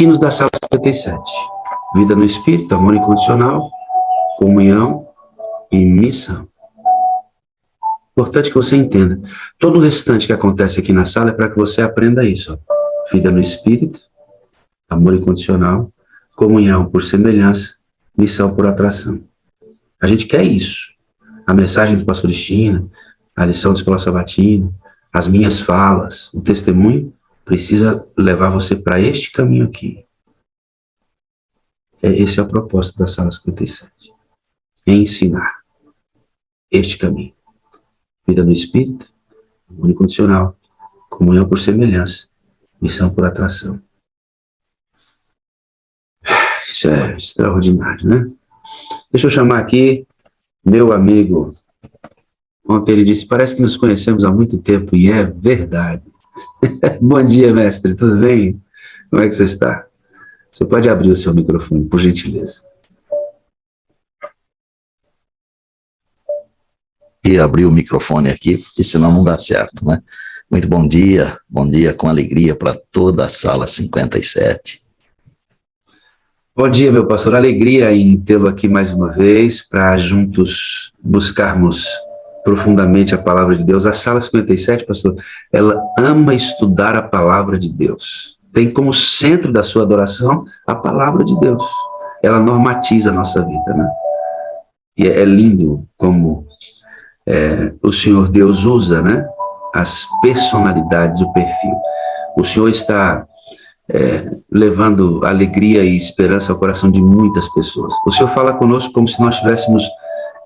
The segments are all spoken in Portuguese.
ensinos da sala 57. Vida no Espírito, amor incondicional, comunhão e missão. Importante que você entenda. Todo o restante que acontece aqui na sala é para que você aprenda isso. Ó. Vida no Espírito, amor incondicional, comunhão por semelhança, missão por atração. A gente quer isso. A mensagem do pastor Destino, a lição da Escola Sabatina, as minhas falas, o testemunho, precisa levar você para este caminho aqui. Esse é o propósito da sala 57. Ensinar este caminho. Vida no Espírito, amor incondicional, comunhão por semelhança, missão por atração. Isso é extraordinário, né? Deixa eu chamar aqui meu amigo. Ontem ele disse, parece que nos conhecemos há muito tempo, e é verdade. Bom dia, mestre, tudo bem? Como é que você está? Você pode abrir o seu microfone, por gentileza. E abrir o microfone aqui, porque senão não dá certo, né? Muito bom dia com alegria para toda a sala 57. Bom dia, meu pastor, alegria em tê-lo aqui mais uma vez, para juntos buscarmos profundamente a palavra de Deus. A sala 57, pastor, ela ama estudar a palavra de Deus. Tem como centro da sua adoração a palavra de Deus. Ela normatiza a nossa vida, né? E é lindo como o Senhor Deus usa, né, as personalidades, o perfil. O Senhor está levando alegria e esperança ao coração de muitas pessoas. O Senhor fala conosco como se nós estivéssemos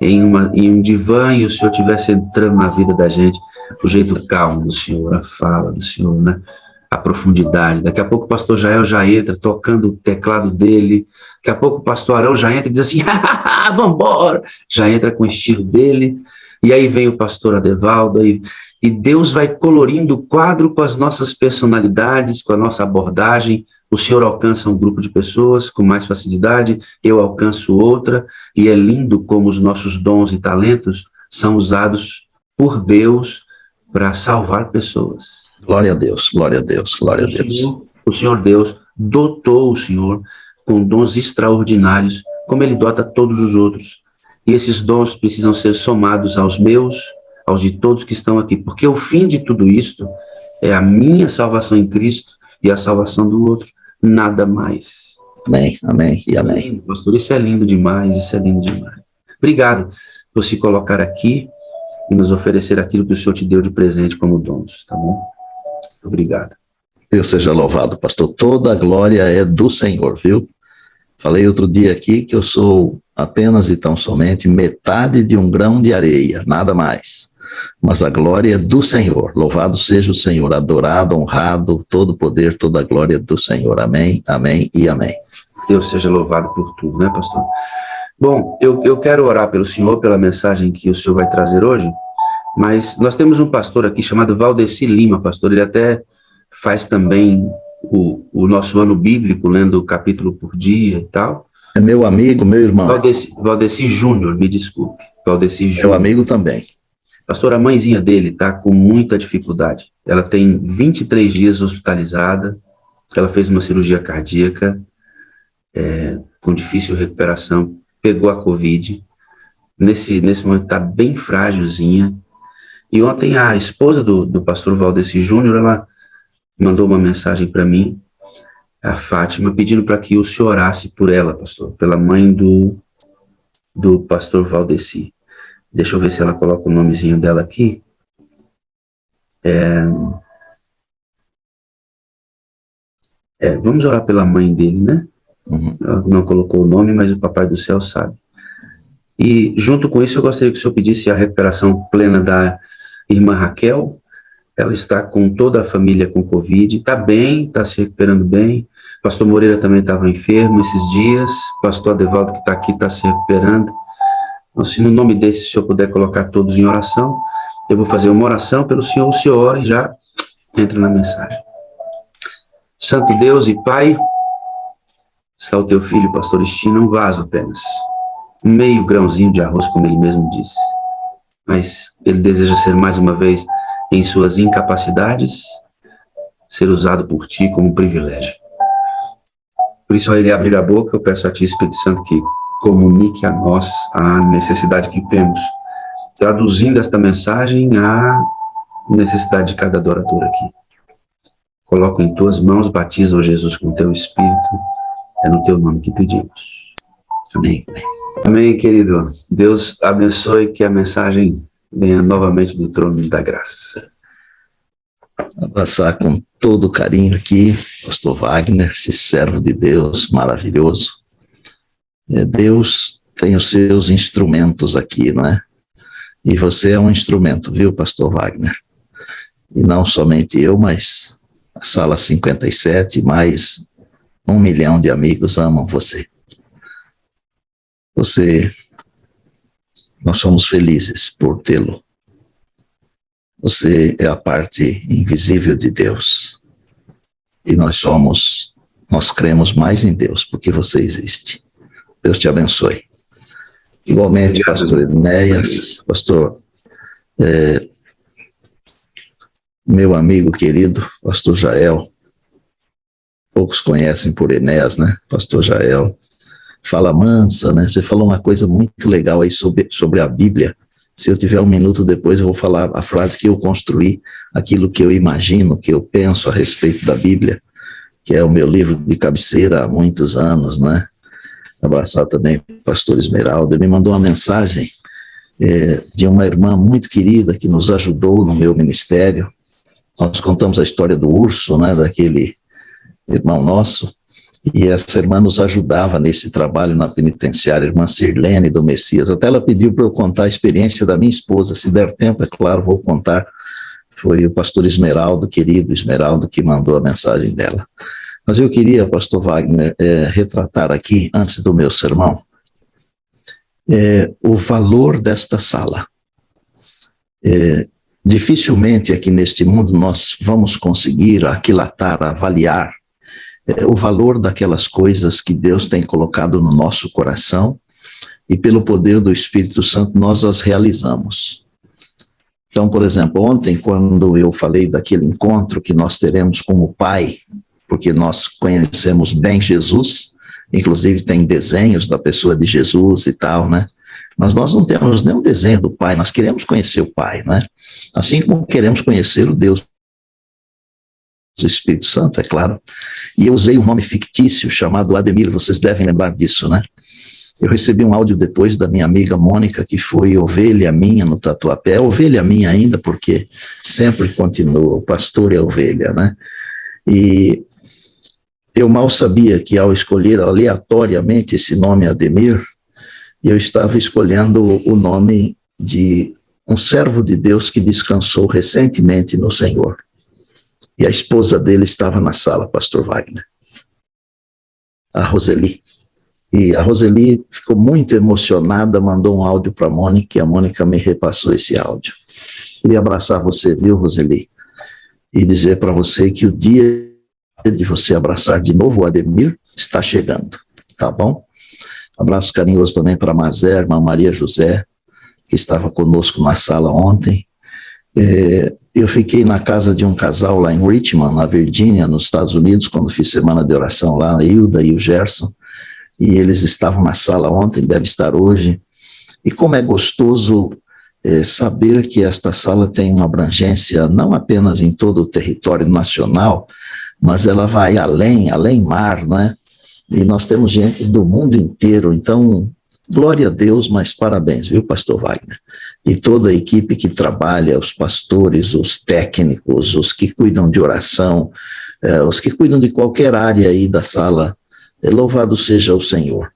em um divã e o Senhor estivesse entrando na vida da gente, o jeito calmo do Senhor, a fala do Senhor, né? A profundidade. Daqui a pouco o pastor Jael já entra tocando o teclado dele, daqui a pouco o pastor Arão já entra e diz assim, vambora, já entra com o estilo dele, e aí vem o pastor Adevaldo, e Deus vai colorindo o quadro com as nossas personalidades, com a nossa abordagem. O Senhor alcança um grupo de pessoas com mais facilidade, eu alcanço outra, e é lindo como os nossos dons e talentos são usados por Deus para salvar pessoas. Glória a Deus, glória a Deus, glória a Deus. O Senhor Deus dotou o Senhor com dons extraordinários, como Ele dota todos os outros. E esses dons precisam ser somados aos meus, aos de todos que estão aqui, porque o fim de tudo isto é a minha salvação em Cristo e a salvação do outro, nada mais. Amém, amém e amém. Lindo, pastor, isso é lindo demais, isso é lindo demais. Obrigado por se colocar aqui e nos oferecer aquilo que o Senhor te deu de presente como dons, tá bom? Obrigado. Deus seja louvado, pastor. Toda a glória é do Senhor, viu? Falei outro dia aqui que eu sou apenas e tão somente metade de um grão de areia, nada mais. Mas a glória é do Senhor. Louvado seja o Senhor, adorado, honrado, todo o poder, toda a glória do Senhor. Amém, amém e amém. Deus seja louvado por tudo, né, pastor? Bom, eu quero orar pelo senhor, pela mensagem que o senhor vai trazer hoje, mas nós temos um pastor aqui chamado Valdeci Lima, pastor, ele até faz também o nosso ano bíblico, lendo capítulo por dia e tal. É meu amigo, meu irmão. Valdeci Júnior, me desculpe. Valdeci Júnior. Meu amigo também. Pastor, a mãezinha dele está com muita dificuldade. Ela tem 23 dias hospitalizada, ela fez uma cirurgia cardíaca, com difícil recuperação, pegou a Covid, nesse momento está bem frágilzinha, e ontem a esposa do pastor Valdeci Júnior, ela mandou uma mensagem para mim, a Fátima, pedindo para que o senhor orasse por ela, pastor, pela mãe do pastor Valdeci. Deixa eu ver se ela coloca o nomezinho dela aqui. Vamos orar pela mãe dele, né? Uhum. Ela não colocou o nome, mas o Papai do Céu sabe. E junto com isso eu gostaria que o senhor pedisse a recuperação plena da irmã Raquel. Ela está com toda a família com Covid, está bem, está se recuperando bem. Pastor Moreira também estava enfermo esses dias. Pastor Adevaldo, que está aqui, está se recuperando. Então, se no nome desse o senhor puder colocar todos em oração, eu vou fazer uma oração pelo senhor, o senhor ora e já entra na mensagem. Santo Deus e Pai, está o teu filho, pastor Destino, um vaso apenas. Um meio grãozinho de arroz, como ele mesmo disse. Mas ele deseja ser mais uma vez, em suas incapacidades, ser usado por ti como um privilégio. Por isso, ao ele abrir a boca, eu peço a Ti, Espírito Santo, que comunique a nós a necessidade que temos, traduzindo esta mensagem à necessidade de cada adorador aqui. Coloco em Tuas mãos, batiza, ó Jesus, com Teu Espírito, é no Teu nome que pedimos. Amém. Amém, querido. Deus abençoe, que a mensagem venha novamente do trono da graça. Abraçar com todo carinho aqui, pastor Wagner, esse servo de Deus maravilhoso. Deus tem os seus instrumentos aqui, não é? E você é um instrumento, viu, pastor Wagner? E não somente eu, mas a Sala 57, mais 1 milhão de amigos amam você. Nós somos felizes por tê-lo. Você é a parte invisível de Deus. E nós cremos mais em Deus, porque você existe. Deus te abençoe. Igualmente, pastor Enéas, pastor, meu amigo querido, pastor Jael, poucos conhecem por Enéas, né? Pastor Jael, fala mansa, né? Você falou uma coisa muito legal aí sobre a Bíblia. Se eu tiver um minuto depois, eu vou falar a frase que eu construí, aquilo que eu imagino, que eu penso a respeito da Bíblia, que é o meu livro de cabeceira há muitos anos, né? Abraçar também o pastor Esmeralda. Ele me mandou uma mensagem de uma irmã muito querida que nos ajudou no meu ministério. Nós contamos a história do urso, né? Daquele irmão nosso. E essa irmã nos ajudava nesse trabalho na penitenciária, irmã Sirlene do Messias. Até ela pediu para eu contar a experiência da minha esposa. Se der tempo, é claro, vou contar. Foi o pastor Esmeraldo, querido Esmeraldo, que mandou a mensagem dela. Mas eu queria, pastor Wagner, retratar aqui, antes do meu sermão, o valor desta sala. Dificilmente aqui neste mundo nós vamos conseguir aquilatar, avaliar o valor daquelas coisas que Deus tem colocado no nosso coração e pelo poder do Espírito Santo nós as realizamos. Então, por exemplo, ontem quando eu falei daquele encontro que nós teremos com o Pai, porque nós conhecemos bem Jesus, inclusive tem desenhos da pessoa de Jesus e tal, né? Mas nós não temos nenhum desenho do Pai, nós queremos conhecer o Pai, né? Assim como queremos conhecer o Deus do Espírito Santo, é claro. E eu usei um nome fictício chamado Ademir, vocês devem lembrar disso, né? Eu recebi um áudio depois da minha amiga Mônica, que foi ovelha minha no Tatuapé. É ovelha minha ainda, porque sempre continua, o pastor é ovelha, né? E eu mal sabia que ao escolher aleatoriamente esse nome Ademir, eu estava escolhendo o nome de um servo de Deus que descansou recentemente no Senhor. E a esposa dele estava na sala, pastor Wagner, a Roseli. E a Roseli ficou muito emocionada, mandou um áudio para a Mônica, e a Mônica me repassou esse áudio. Queria abraçar você, viu, Roseli? E dizer para você que o dia de você abraçar de novo o Ademir está chegando, tá bom? Abraço carinhoso também para a Mazé, irmã Maria José, que estava conosco na sala ontem. Eu fiquei na casa de um casal lá em Richmond, na Virgínia, nos Estados Unidos, quando fiz semana de oração lá, a Hilda e o Gerson, e eles estavam na sala ontem, deve estar hoje. E como é gostoso saber que esta sala tem uma abrangência não apenas em todo o território nacional, mas ela vai além mar, né? E nós temos gente do mundo inteiro, então, glória a Deus, mas parabéns, viu, pastor Wagner? E toda a equipe que trabalha, os pastores, os técnicos, os que cuidam de oração, os que cuidam de qualquer área aí da sala, louvado seja o Senhor.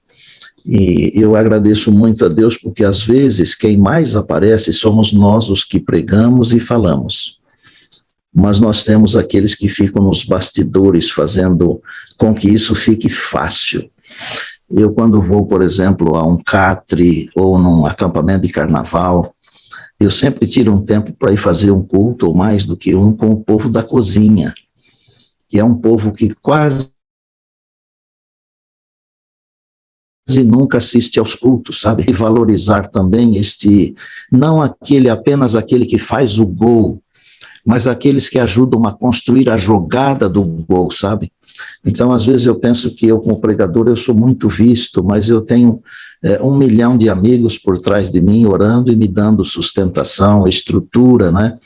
E eu agradeço muito a Deus, porque às vezes quem mais aparece somos nós os que pregamos e falamos. Mas nós temos aqueles que ficam nos bastidores fazendo com que isso fique fácil. Eu, quando vou, por exemplo, a um catre ou num acampamento de carnaval, eu sempre tiro um tempo para ir fazer um culto, ou mais do que um, com o povo da cozinha, que é um povo que quase nunca assiste aos cultos, sabe? E valorizar também não apenas aquele que faz o gol, mas aqueles que ajudam a construir a jogada do gol, sabe? Então, às vezes eu penso que eu, como pregador, eu sou muito visto, mas eu tenho 1 milhão de amigos por trás de mim, orando e me dando sustentação, estrutura, né?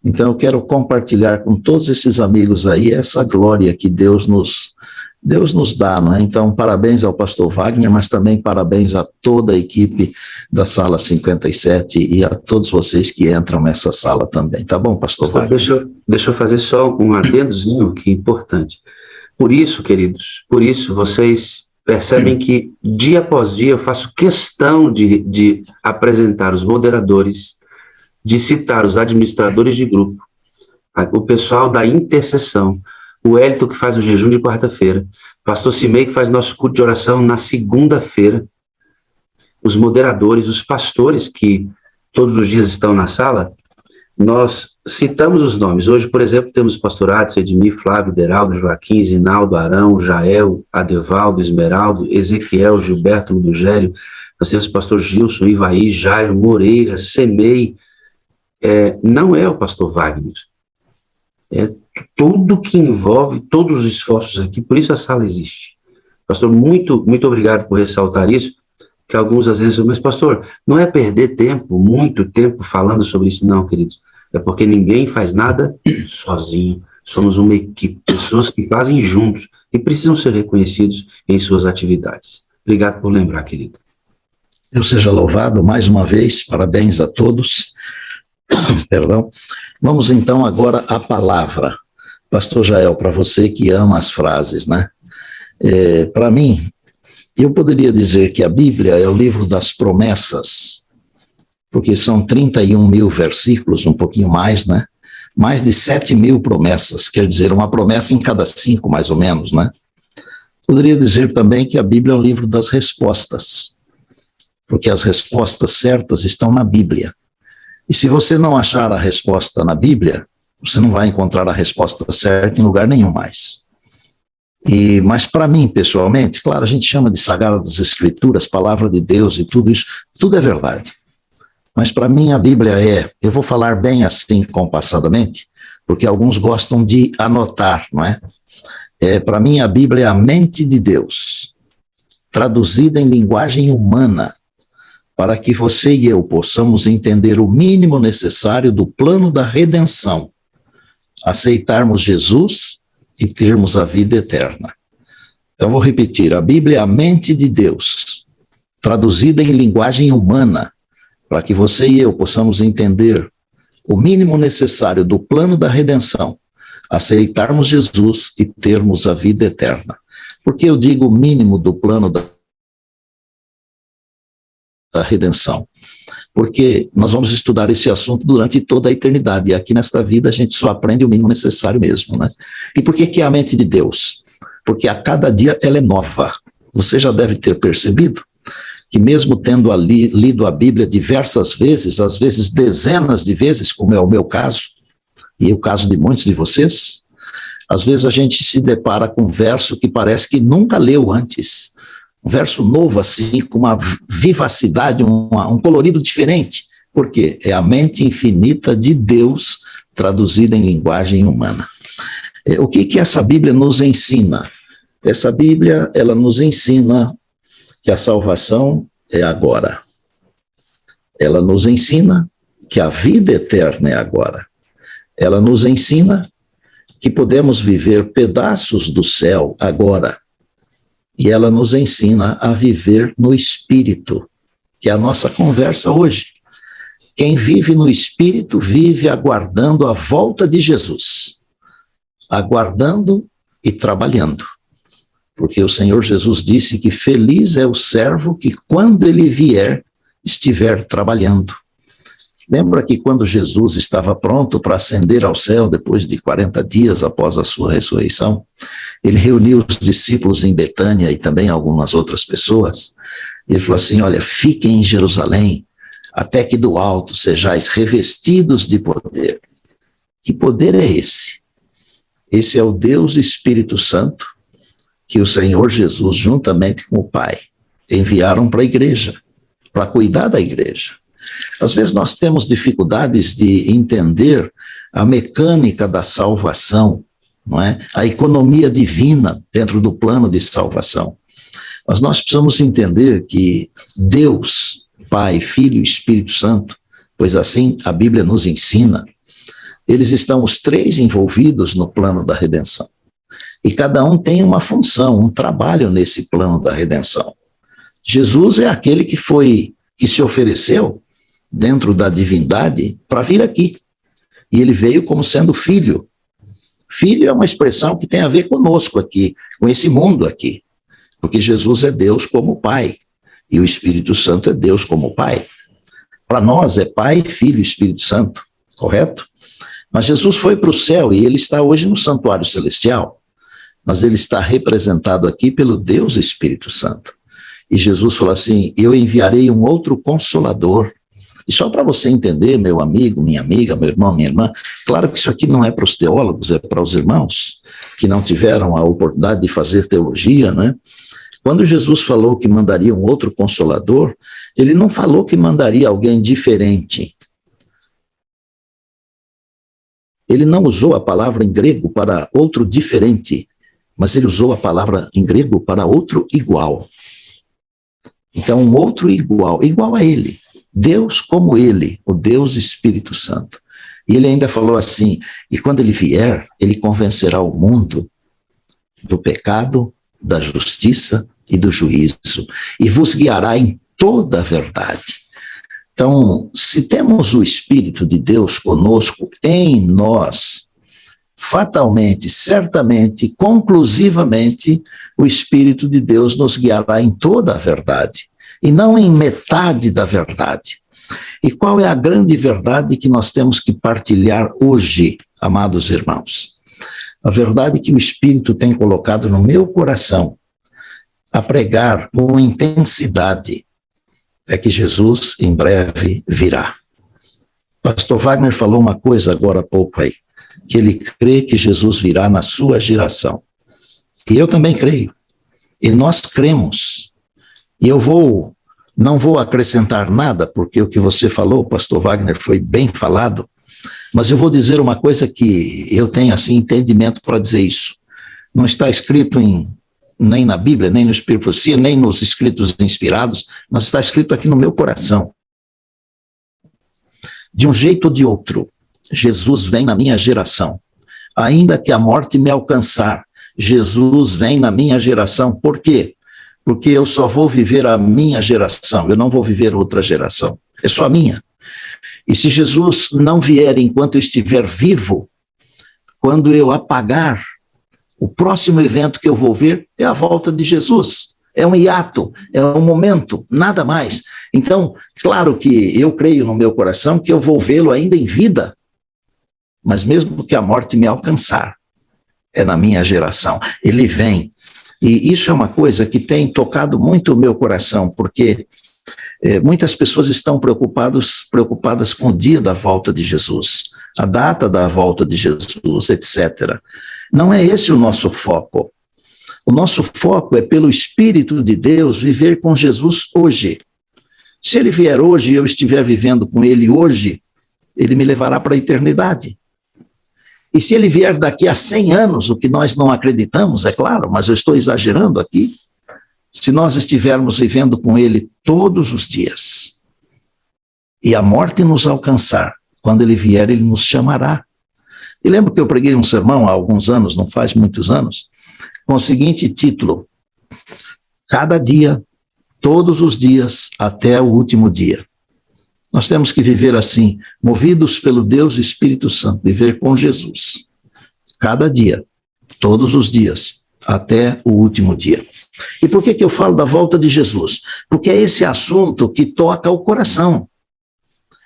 Então, eu quero compartilhar com todos esses amigos aí essa glória que Deus nos dá, não é? Então, parabéns ao pastor Wagner, mas também parabéns a toda a equipe da Sala 57 e a todos vocês que entram nessa sala também. Tá bom, pastor Wagner? Deixa eu fazer só um adendozinho que é importante. Por isso, queridos, vocês percebem que dia após dia eu faço questão de apresentar os moderadores, de citar os administradores de grupo, o pessoal da intercessão, o Hélito que faz o jejum de quarta-feira, o pastor Cimei que faz nosso culto de oração na segunda-feira, os moderadores, os pastores que todos os dias estão na sala, nós citamos os nomes. Hoje, por exemplo, temos o pastor Adson, Edmir, Flávio, Deraldo, Joaquim, Zinaldo, Arão, Jael, Adevaldo, Esmeraldo, Ezequiel, Gilberto, Ludogério, nós temos o pastor Gilson, Ivaí, Jairo, Moreira, Semei, não é o pastor Wagner, é tudo que envolve todos os esforços aqui, por isso a sala existe. Pastor, muito obrigado por ressaltar isso, que alguns às vezes dizem, mas pastor, não é perder tempo, muito tempo falando sobre isso, não, queridos, é porque ninguém faz nada sozinho, somos uma equipe, pessoas que fazem juntos e precisam ser reconhecidos em suas atividades. Obrigado por lembrar, querido. Deus seja louvado mais uma vez, parabéns a todos. Perdão. Vamos então agora à palavra. Pastor Jael, para você que ama as frases, né? Para mim, eu poderia dizer que a Bíblia é o livro das promessas, porque são 31 mil versículos, um pouquinho mais, né? Mais de 7 mil promessas, quer dizer, uma promessa em cada 5, mais ou menos, né? Poderia dizer também que a Bíblia é o livro das respostas, porque as respostas certas estão na Bíblia. E se você não achar a resposta na Bíblia, você não vai encontrar a resposta certa em lugar nenhum mais. Mas para mim, pessoalmente, claro, a gente chama de Sagrada das Escrituras, Palavra de Deus e tudo isso, tudo é verdade. Mas para mim a Bíblia eu vou falar bem assim, compassadamente, porque alguns gostam de anotar, não é? Para mim a Bíblia é a mente de Deus, traduzida em linguagem humana, para que você e eu possamos entender o mínimo necessário do plano da redenção, aceitarmos Jesus e termos a vida eterna. Eu vou repetir, a Bíblia é a mente de Deus, traduzida em linguagem humana, para que você e eu possamos entender o mínimo necessário do plano da redenção, aceitarmos Jesus e termos a vida eterna. Por que eu digo o mínimo do plano da redenção? Porque nós vamos estudar esse assunto durante toda a eternidade, e aqui nesta vida a gente só aprende o mínimo necessário mesmo, né? E por que é a mente de Deus? Porque a cada dia ela é nova. Você já deve ter percebido que mesmo tendo lido a Bíblia diversas vezes, às vezes dezenas de vezes, como é o meu caso, e o caso de muitos de vocês, às vezes a gente se depara com um verso que parece que nunca leu antes. Um verso novo, assim, com uma vivacidade, um colorido diferente. Por quê? É a mente infinita de Deus traduzida em linguagem humana. O que essa Bíblia nos ensina? Essa Bíblia, ela nos ensina que a salvação é agora. Ela nos ensina que a vida eterna é agora. Ela nos ensina que podemos viver pedaços do céu agora. E ela nos ensina a viver no Espírito, que é a nossa conversa hoje. Quem vive no Espírito vive aguardando a volta de Jesus, aguardando e trabalhando. Porque o Senhor Jesus disse que feliz é o servo que, quando ele vier, estiver trabalhando. Lembra que quando Jesus estava pronto para ascender ao céu, depois de 40 dias após a sua ressurreição, ele reuniu os discípulos em Betânia e também algumas outras pessoas, e ele falou assim, olha, fiquem em Jerusalém, até que do alto sejais revestidos de poder. Que poder é esse? Esse é o Deus Espírito Santo, que o Senhor Jesus, juntamente com o Pai, enviaram para a igreja, para cuidar da igreja. Às vezes nós temos dificuldades de entender a mecânica da salvação, não é? A economia divina dentro do plano de salvação. Mas nós precisamos entender que Deus, Pai, Filho e Espírito Santo, pois assim a Bíblia nos ensina, eles estão os três envolvidos no plano da redenção. E cada um tem uma função, um trabalho nesse plano da redenção. Jesus é aquele que se ofereceu dentro da divindade para vir aqui. E ele veio como sendo filho. Filho é uma expressão que tem a ver conosco aqui, com esse mundo aqui. Porque Jesus é Deus como Pai. E o Espírito Santo é Deus como Pai. Para nós é Pai, Filho e Espírito Santo, correto? Mas Jesus foi para o céu e ele está hoje no santuário celestial. Mas ele está representado aqui pelo Deus Espírito Santo. E Jesus falou assim, eu enviarei um outro Consolador. E só para você entender, meu amigo, minha amiga, meu irmão, minha irmã, claro que isso aqui não é para os teólogos, é para os irmãos que não tiveram a oportunidade de fazer teologia, né? Quando Jesus falou que mandaria um outro Consolador, ele não falou que mandaria alguém diferente. Ele não usou a palavra em grego para outro diferente, mas ele usou a palavra em grego para outro igual. Então, um outro igual a ele. Deus como ele, o Deus Espírito Santo. E ele ainda falou assim, e quando ele vier, ele convencerá o mundo do pecado, da justiça e do juízo, e vos guiará em toda a verdade. Então, se temos o Espírito de Deus conosco, em nós, fatalmente, certamente, conclusivamente, o Espírito de Deus nos guiará em toda a verdade, e não em metade da verdade. E qual é a grande verdade que nós temos que partilhar hoje, amados irmãos? A verdade que o Espírito tem colocado no meu coração, a pregar com intensidade, é que Jesus em breve virá. Pastor Wagner falou uma coisa agora há pouco aí, que ele crê que Jesus virá na sua geração. E eu também creio. E nós cremos. E eu não vou acrescentar nada, porque o que você falou, pastor Wagner, foi bem falado, mas eu vou dizer uma coisa que eu tenho assim entendimento para dizer isso. Não está escrito nem na Bíblia, nem no Espírito de Profecia, nem nos escritos inspirados, mas está escrito aqui no meu coração. De um jeito ou de outro, Jesus vem na minha geração. Ainda que a morte me alcançar, Jesus vem na minha geração. Por quê? Porque eu só vou viver a minha geração, eu não vou viver outra geração. É só a minha. E se Jesus não vier enquanto eu estiver vivo, quando eu apagar, o próximo evento que eu vou ver é a volta de Jesus. É um hiato, é um momento, nada mais. Então, claro que eu creio no meu coração que eu vou vê-lo ainda em vida, mas mesmo que a morte me alcançar, é na minha geração. Ele vem. E isso é uma coisa que tem tocado muito o meu coração, porque muitas pessoas estão preocupadas com o dia da volta de Jesus, a data da volta de Jesus, etc. Não é esse o nosso foco. O nosso foco é, pelo Espírito de Deus, viver com Jesus hoje. Se ele vier hoje e eu estiver vivendo com ele hoje, ele me levará para a eternidade. E se ele vier daqui a 100 anos, o que nós não acreditamos, é claro, mas eu estou exagerando aqui, se nós estivermos vivendo com ele todos os dias, e a morte nos alcançar, quando ele vier, ele nos chamará. E lembro que eu preguei um sermão há alguns anos, não faz muitos anos, com o seguinte título: cada dia, todos os dias, até o último dia. Nós temos que viver assim, movidos pelo Deus Espírito Santo, viver com Jesus. Cada dia, todos os dias, até o último dia. E por que eu falo da volta de Jesus? Porque é esse assunto que toca o coração.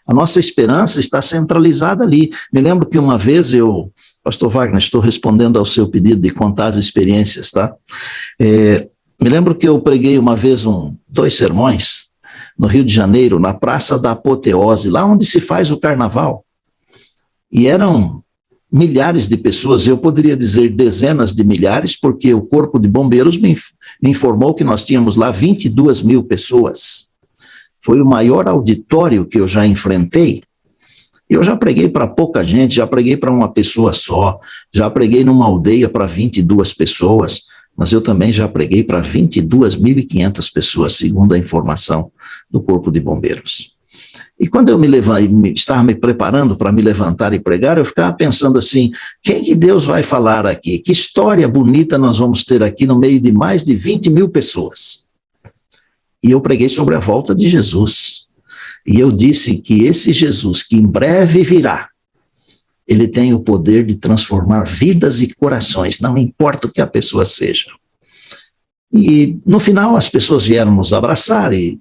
A nossa esperança está centralizada ali. Me lembro que uma vez pastor Wagner, estou respondendo ao seu pedido de contar as experiências, tá? Me lembro que eu preguei uma vez 2 sermões no Rio de Janeiro, na Praça da Apoteose, lá onde se faz o carnaval. E eram milhares de pessoas, eu poderia dizer dezenas de milhares, porque o Corpo de Bombeiros me informou que nós tínhamos lá 22 mil pessoas. Foi o maior auditório que eu já enfrentei, Eu já preguei para pouca gente, já preguei para uma pessoa só, já preguei numa aldeia para 22 pessoas, mas eu também já preguei para 22.500 pessoas, segundo a informação do Corpo de Bombeiros. E quando eu estava me preparando para me levantar e pregar, eu ficava pensando assim, quem que Deus vai falar aqui? Que história bonita nós vamos ter aqui no meio de mais de 20.000 pessoas? E eu preguei sobre a volta de Jesus. E eu disse que esse Jesus, que em breve virá, ele tem o poder de transformar vidas e corações, não importa o que a pessoa seja. E no final as pessoas vieram nos abraçar e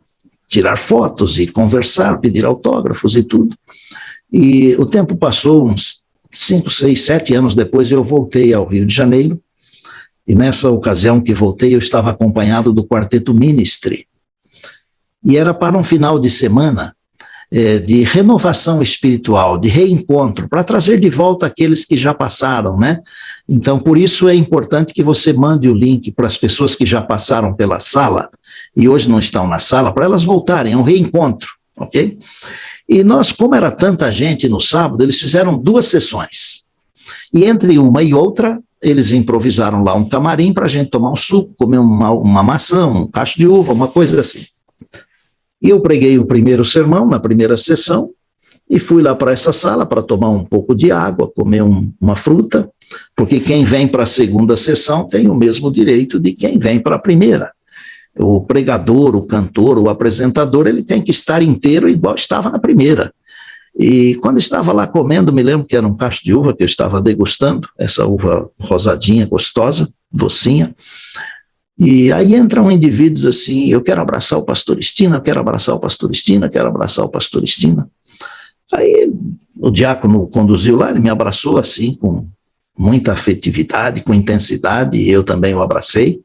tirar fotos e conversar, pedir autógrafos e tudo. E o tempo passou, uns 5, 6, 7 anos depois eu voltei ao Rio de Janeiro, e nessa ocasião que voltei eu estava acompanhado do Quarteto Ministry. E era para um final de semana de renovação espiritual, de reencontro, para trazer de volta aqueles que já passaram, né? Então, por isso é importante que você mande o link para as pessoas que já passaram pela sala e hoje não estão na sala, para elas voltarem, é um reencontro, ok? E nós, como era tanta gente no sábado, eles fizeram 2 sessões. E entre uma e outra, eles improvisaram lá um camarim para a gente tomar um suco, comer uma maçã, um cacho de uva, uma coisa assim. E eu preguei o primeiro sermão na primeira sessão e fui lá para essa sala para tomar um pouco de água, comer uma fruta, porque quem vem para a segunda sessão tem o mesmo direito de quem vem para a primeira. O pregador, o cantor, o apresentador, ele tem que estar inteiro igual estava na primeira. E quando estava lá comendo, me lembro que era um cacho de uva que eu estava degustando, essa uva rosadinha, gostosa, docinha. E aí entram indivíduos assim, eu quero abraçar o pastor Estina, eu quero abraçar o pastor Estina, eu quero abraçar o pastor Estina. Aí o diácono conduziu lá, ele me abraçou assim, com muita afetividade, com intensidade, e eu também o abracei.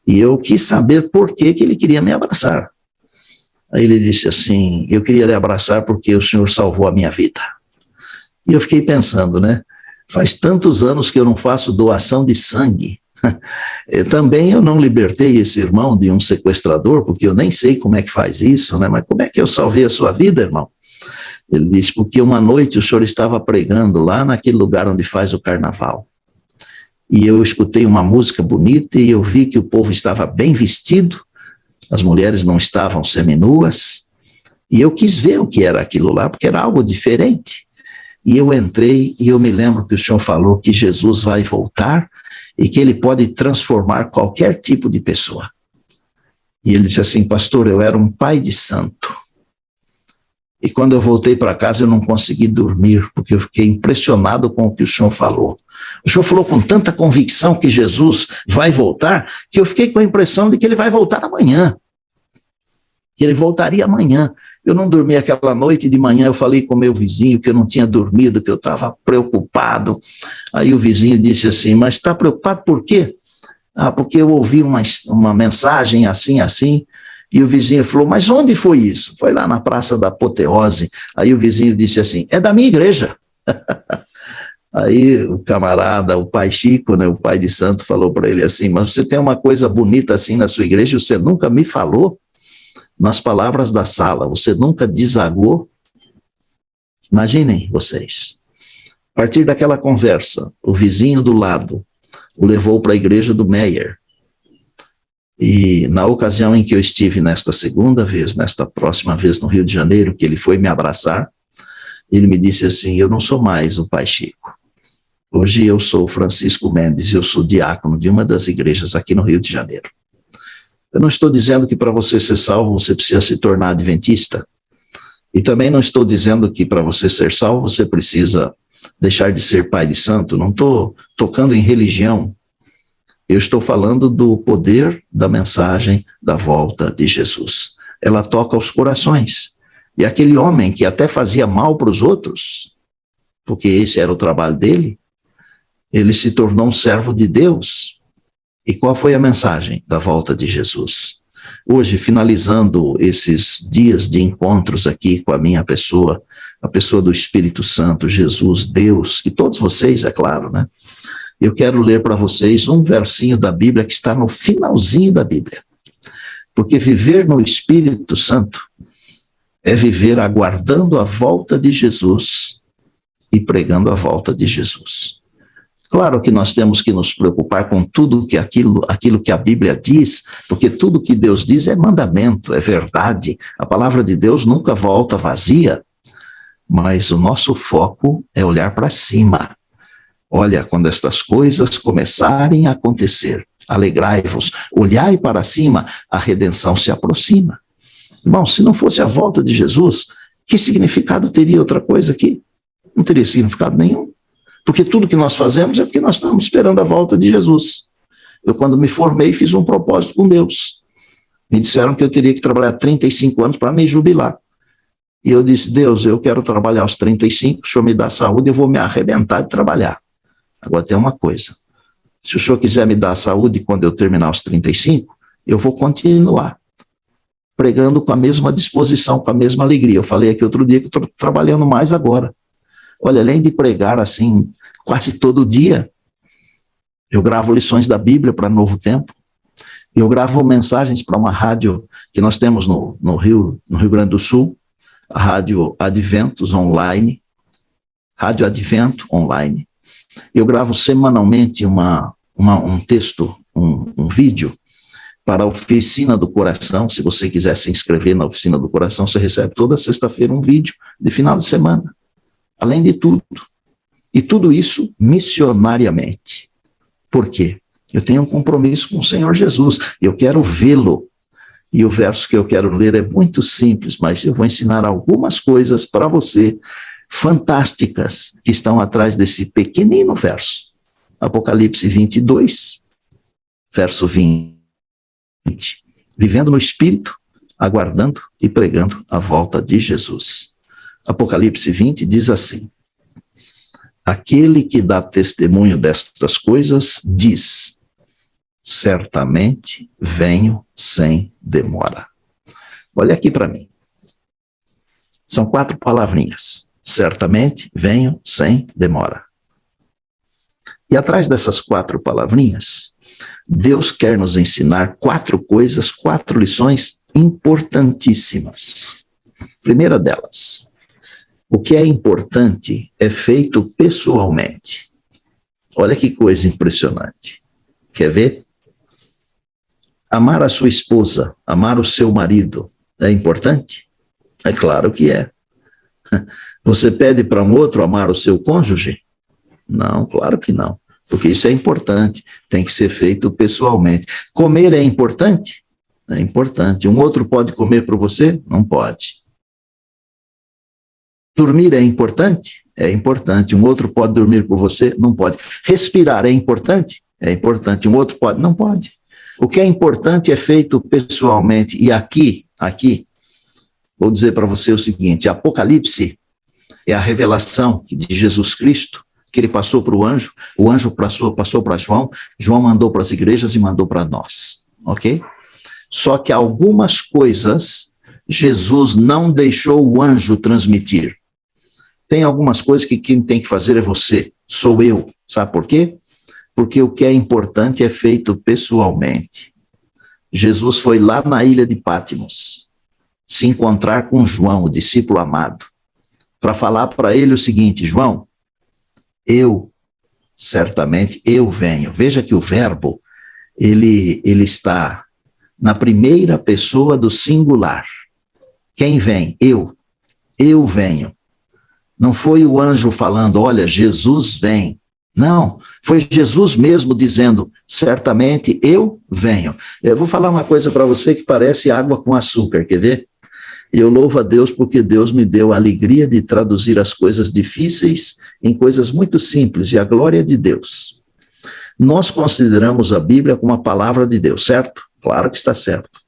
E eu quis saber por que ele queria me abraçar. Aí ele disse assim, eu queria lhe abraçar porque o Senhor salvou a minha vida. E eu fiquei pensando, né? Faz tantos anos que eu não faço doação de sangue. Também eu não libertei esse irmão de um sequestrador, porque eu nem sei como é que faz isso, né? Mas como é que eu salvei a sua vida, irmão? Ele disse, porque uma noite o senhor estava pregando lá naquele lugar onde faz o carnaval. E eu escutei uma música bonita e eu vi que o povo estava bem vestido, as mulheres não estavam seminuas, e eu quis ver o que era aquilo lá, porque era algo diferente. E eu entrei e eu me lembro que o senhor falou que Jesus vai voltar e que ele pode transformar qualquer tipo de pessoa. E ele disse assim, pastor, eu era um pai de santo. E quando eu voltei para casa eu não consegui dormir, porque eu fiquei impressionado com o que o senhor falou. O senhor falou com tanta convicção que Jesus vai voltar, que eu fiquei com a impressão de que ele vai voltar amanhã. Que ele voltaria amanhã. Eu não dormi aquela noite, de manhã eu falei com meu vizinho que eu não tinha dormido, que eu estava preocupado. Aí o vizinho disse assim, mas está preocupado por quê? Ah, porque eu ouvi uma mensagem assim, assim, e o vizinho falou, mas onde foi isso? Foi lá na Praça da Apoteose. Aí o vizinho disse assim, é da minha igreja. Aí o camarada, o pai Chico, né, o pai de santo, falou para ele assim, mas você tem uma coisa bonita assim na sua igreja, você nunca me falou? Nas palavras da sala, você nunca desagou? Imaginem vocês. A partir daquela conversa, o vizinho do lado o levou para a igreja do Meyer. E na ocasião em que eu estive nesta segunda vez, nesta próxima vez no Rio de Janeiro, que ele foi me abraçar, ele me disse assim, eu não sou mais o pai Chico. Hoje eu sou Francisco Mendes, eu sou diácono de uma das igrejas aqui no Rio de Janeiro. Eu não estou dizendo que para você ser salvo você precisa se tornar adventista. E também não estou dizendo que para você ser salvo você precisa deixar de ser pai de santo. Não estou tocando em religião. Eu estou falando do poder da mensagem da volta de Jesus. Ela toca os corações. E aquele homem que até fazia mal para os outros, porque esse era o trabalho dele, ele se tornou um servo de Deus. E qual foi a mensagem da volta de Jesus? Hoje, finalizando esses dias de encontros aqui com a minha pessoa, a pessoa do Espírito Santo, Jesus, Deus, e todos vocês, é claro, né? Eu quero ler para vocês um versinho da Bíblia que está no finalzinho da Bíblia. Porque viver no Espírito Santo é viver aguardando a volta de Jesus e pregando a volta de Jesus. Claro que nós temos que nos preocupar com tudo que aquilo que a Bíblia diz, porque tudo que Deus diz é mandamento, é verdade. A palavra de Deus nunca volta vazia, mas o nosso foco é olhar para cima. Olha, quando estas coisas começarem a acontecer, alegrai-vos, olhai para cima, a redenção se aproxima. Irmão, se não fosse a volta de Jesus, que significado teria outra coisa aqui? Não teria significado nenhum. Porque tudo que nós fazemos é porque nós estamos esperando a volta de Jesus. Eu, quando me formei, fiz um propósito com Deus. Me disseram que eu teria que trabalhar 35 anos para me jubilar. E eu disse, Deus, eu quero trabalhar aos 35, o Senhor me dá saúde, eu vou me arrebentar de trabalhar. Agora tem uma coisa, se o Senhor quiser me dar saúde quando eu terminar os 35, eu vou continuar pregando com a mesma disposição, com a mesma alegria. Eu falei aqui outro dia que eu estou trabalhando mais agora. Olha, além de pregar assim quase todo dia, eu gravo lições da Bíblia para Novo Tempo, eu gravo mensagens para uma rádio que nós temos no Rio Grande do Sul, a Rádio Adventos Online, Rádio Advento Online. Eu gravo semanalmente um texto, um vídeo para a Oficina do Coração. Se você quiser se inscrever na Oficina do Coração, você recebe toda sexta-feira um vídeo de final de semana. Além de tudo. E tudo isso missionariamente. Por quê? Eu tenho um compromisso com o Senhor Jesus. Eu quero vê-lo. E o verso que eu quero ler é muito simples, mas eu vou ensinar algumas coisas para você, fantásticas, que estão atrás desse pequenino verso. Apocalipse 22, verso 20. Vivendo no Espírito, aguardando e pregando a volta de Jesus. Apocalipse 20 diz assim: aquele que dá testemunho destas coisas diz, certamente venho sem demora. Olha aqui para mim. São 4 palavrinhas. Certamente venho sem demora. E atrás dessas 4 palavrinhas, Deus quer nos ensinar 4 coisas, 4 lições importantíssimas. Primeira delas, o que é importante é feito pessoalmente. Olha que coisa impressionante. Quer ver? Amar a sua esposa, amar o seu marido, é importante? É claro que é. Você pede para um outro amar o seu cônjuge? Não, claro que não. Porque isso é importante, tem que ser feito pessoalmente. Comer é importante? É importante. Um outro pode comer por você? Não pode. Dormir é importante? É importante. Um outro pode dormir por você? Não pode. Respirar é importante? É importante. Um outro pode? Não pode. O que é importante é feito pessoalmente. E aqui, vou dizer para você o seguinte: Apocalipse é a revelação de Jesus Cristo, que ele passou para o anjo passou para João, João mandou para as igrejas e mandou para nós, ok? Só que algumas coisas Jesus não deixou o anjo transmitir. Tem algumas coisas que quem tem que fazer é você, sou eu. Sabe por quê? Porque o que é importante é feito pessoalmente. Jesus foi lá na ilha de Patmos se encontrar com João, o discípulo amado, para falar para ele o seguinte: João, certamente eu venho. Veja que o verbo, ele está na primeira pessoa do singular. Quem vem? Eu venho. Não foi o anjo falando, olha, Jesus vem. Não, foi Jesus mesmo dizendo, certamente eu venho. Eu vou falar uma coisa para você que parece água com açúcar, quer ver? Eu louvo a Deus porque Deus me deu a alegria de traduzir as coisas difíceis em coisas muito simples, e a glória de Deus. Nós consideramos a Bíblia como a palavra de Deus, certo? Claro que está certo.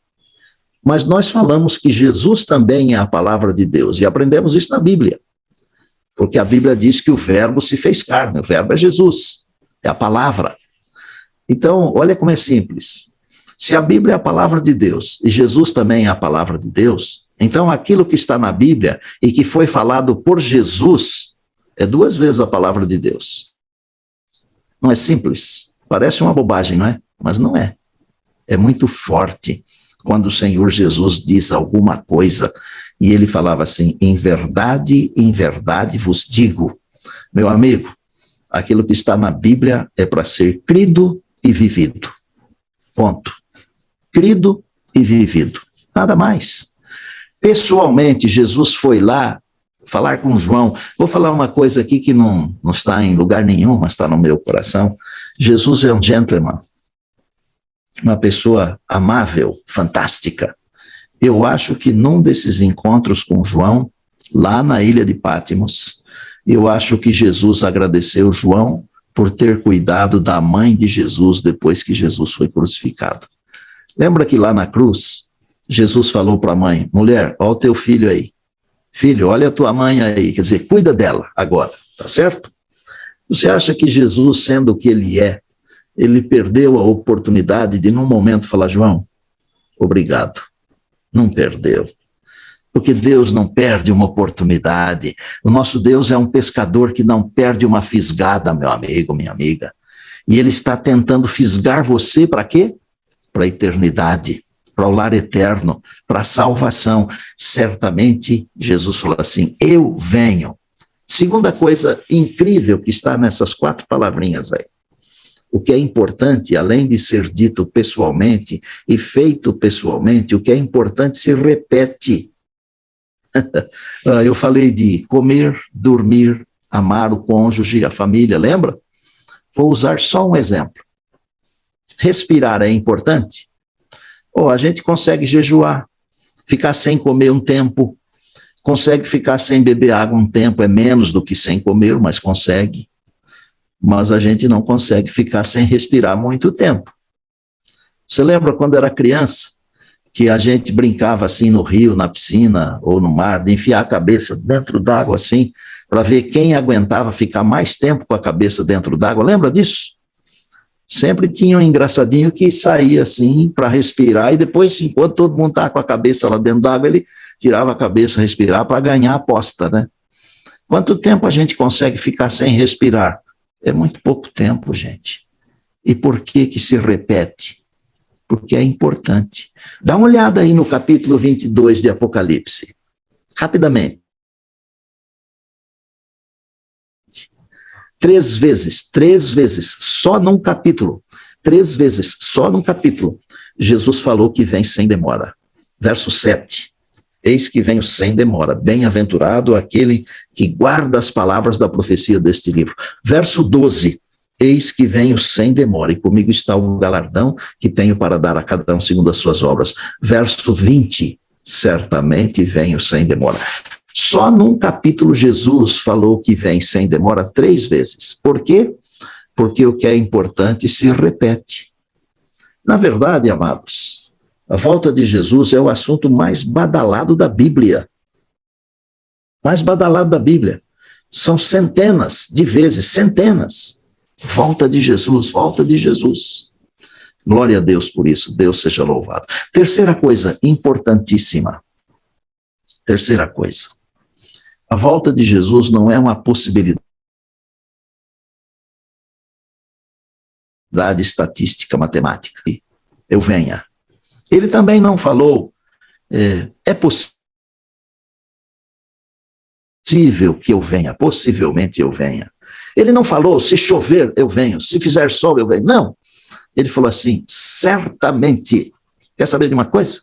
Mas nós falamos que Jesus também é a palavra de Deus, e aprendemos isso na Bíblia. Porque a Bíblia diz que o verbo se fez carne, o verbo é Jesus, é a palavra. Então, olha como é simples. Se a Bíblia é a palavra de Deus, e Jesus também é a palavra de Deus, então aquilo que está na Bíblia e que foi falado por Jesus é 2 vezes a palavra de Deus. Não é simples? Parece uma bobagem, não é? Mas não é. É muito forte quando o Senhor Jesus diz alguma coisa E ele falava assim: em verdade vos digo. Meu amigo, aquilo que está na Bíblia é para ser crido e vivido. Ponto. Crido e vivido. Nada mais. Pessoalmente, Jesus foi lá falar com João. Vou falar uma coisa aqui que não está em lugar nenhum, mas está no meu coração. Jesus é um gentleman, uma pessoa amável, fantástica. Eu acho que num desses encontros com João, lá na ilha de Pátimos, eu acho que Jesus agradeceu João por ter cuidado da mãe de Jesus depois que Jesus foi crucificado. Lembra que lá na cruz, Jesus falou para a mãe: mulher, olha o teu filho aí. Filho, olha a tua mãe aí. Quer dizer, cuida dela agora, tá certo? Você acha que Jesus, sendo o que ele é, ele perdeu a oportunidade de, num momento, falar: João, obrigado? Não perdeu. Porque Deus não perde uma oportunidade. O nosso Deus é um pescador que não perde uma fisgada, meu amigo, minha amiga. E ele está tentando fisgar você para quê? Para a eternidade, para o lar eterno, para a salvação. Certamente, Jesus falou assim: eu venho. Segunda coisa incrível que está nessas 4 palavrinhas aí. O que é importante, além de ser dito pessoalmente e feito pessoalmente, o que é importante se repete. Eu falei de comer, dormir, amar o cônjuge, a família, lembra? Vou usar só um exemplo. Respirar é importante? A gente consegue jejuar, ficar sem comer um tempo, consegue ficar sem beber água um tempo, é menos do que sem comer, mas consegue. Mas a gente não consegue ficar sem respirar muito tempo. Você lembra quando era criança, que a gente brincava assim no rio, na piscina ou no mar, de enfiar a cabeça dentro d'água assim, para ver quem aguentava ficar mais tempo com a cabeça dentro d'água? Lembra disso? Sempre tinha um engraçadinho que saía assim para respirar e depois, enquanto todo mundo estava com a cabeça lá dentro d'água, ele tirava a cabeça, respirar para ganhar a aposta, né? Quanto tempo a gente consegue ficar sem respirar? É muito pouco tempo, gente. E por que se repete? Porque é importante. Dá uma olhada aí no capítulo 22 de Apocalipse. Rapidamente. 3 vezes, só num capítulo. 3 vezes, só num capítulo. Jesus falou que vem sem demora. Verso 7. Eis que venho sem demora. Bem-aventurado aquele que guarda as palavras da profecia deste livro. Verso 12. Eis que venho sem demora, e comigo está o galardão que tenho para dar a cada um segundo as suas obras. Verso 20, certamente venho sem demora. Só num capítulo Jesus falou que vem sem demora 3 vezes. Por quê? Porque o que é importante se repete. Na verdade, amados, a volta de Jesus é o assunto mais badalado da Bíblia. Mais badalado da Bíblia. São centenas de vezes, centenas. Volta de Jesus, volta de Jesus. Glória a Deus por isso, Deus seja louvado. Terceira coisa importantíssima. Terceira coisa. A volta de Jesus não é uma possibilidade estatística, matemática. Eu venha. Ele também não falou, é possível que eu venha, possivelmente eu venha. Ele não falou, se chover, eu venho, se fizer sol, eu venho. Não. Ele falou assim, certamente. Quer saber de uma coisa?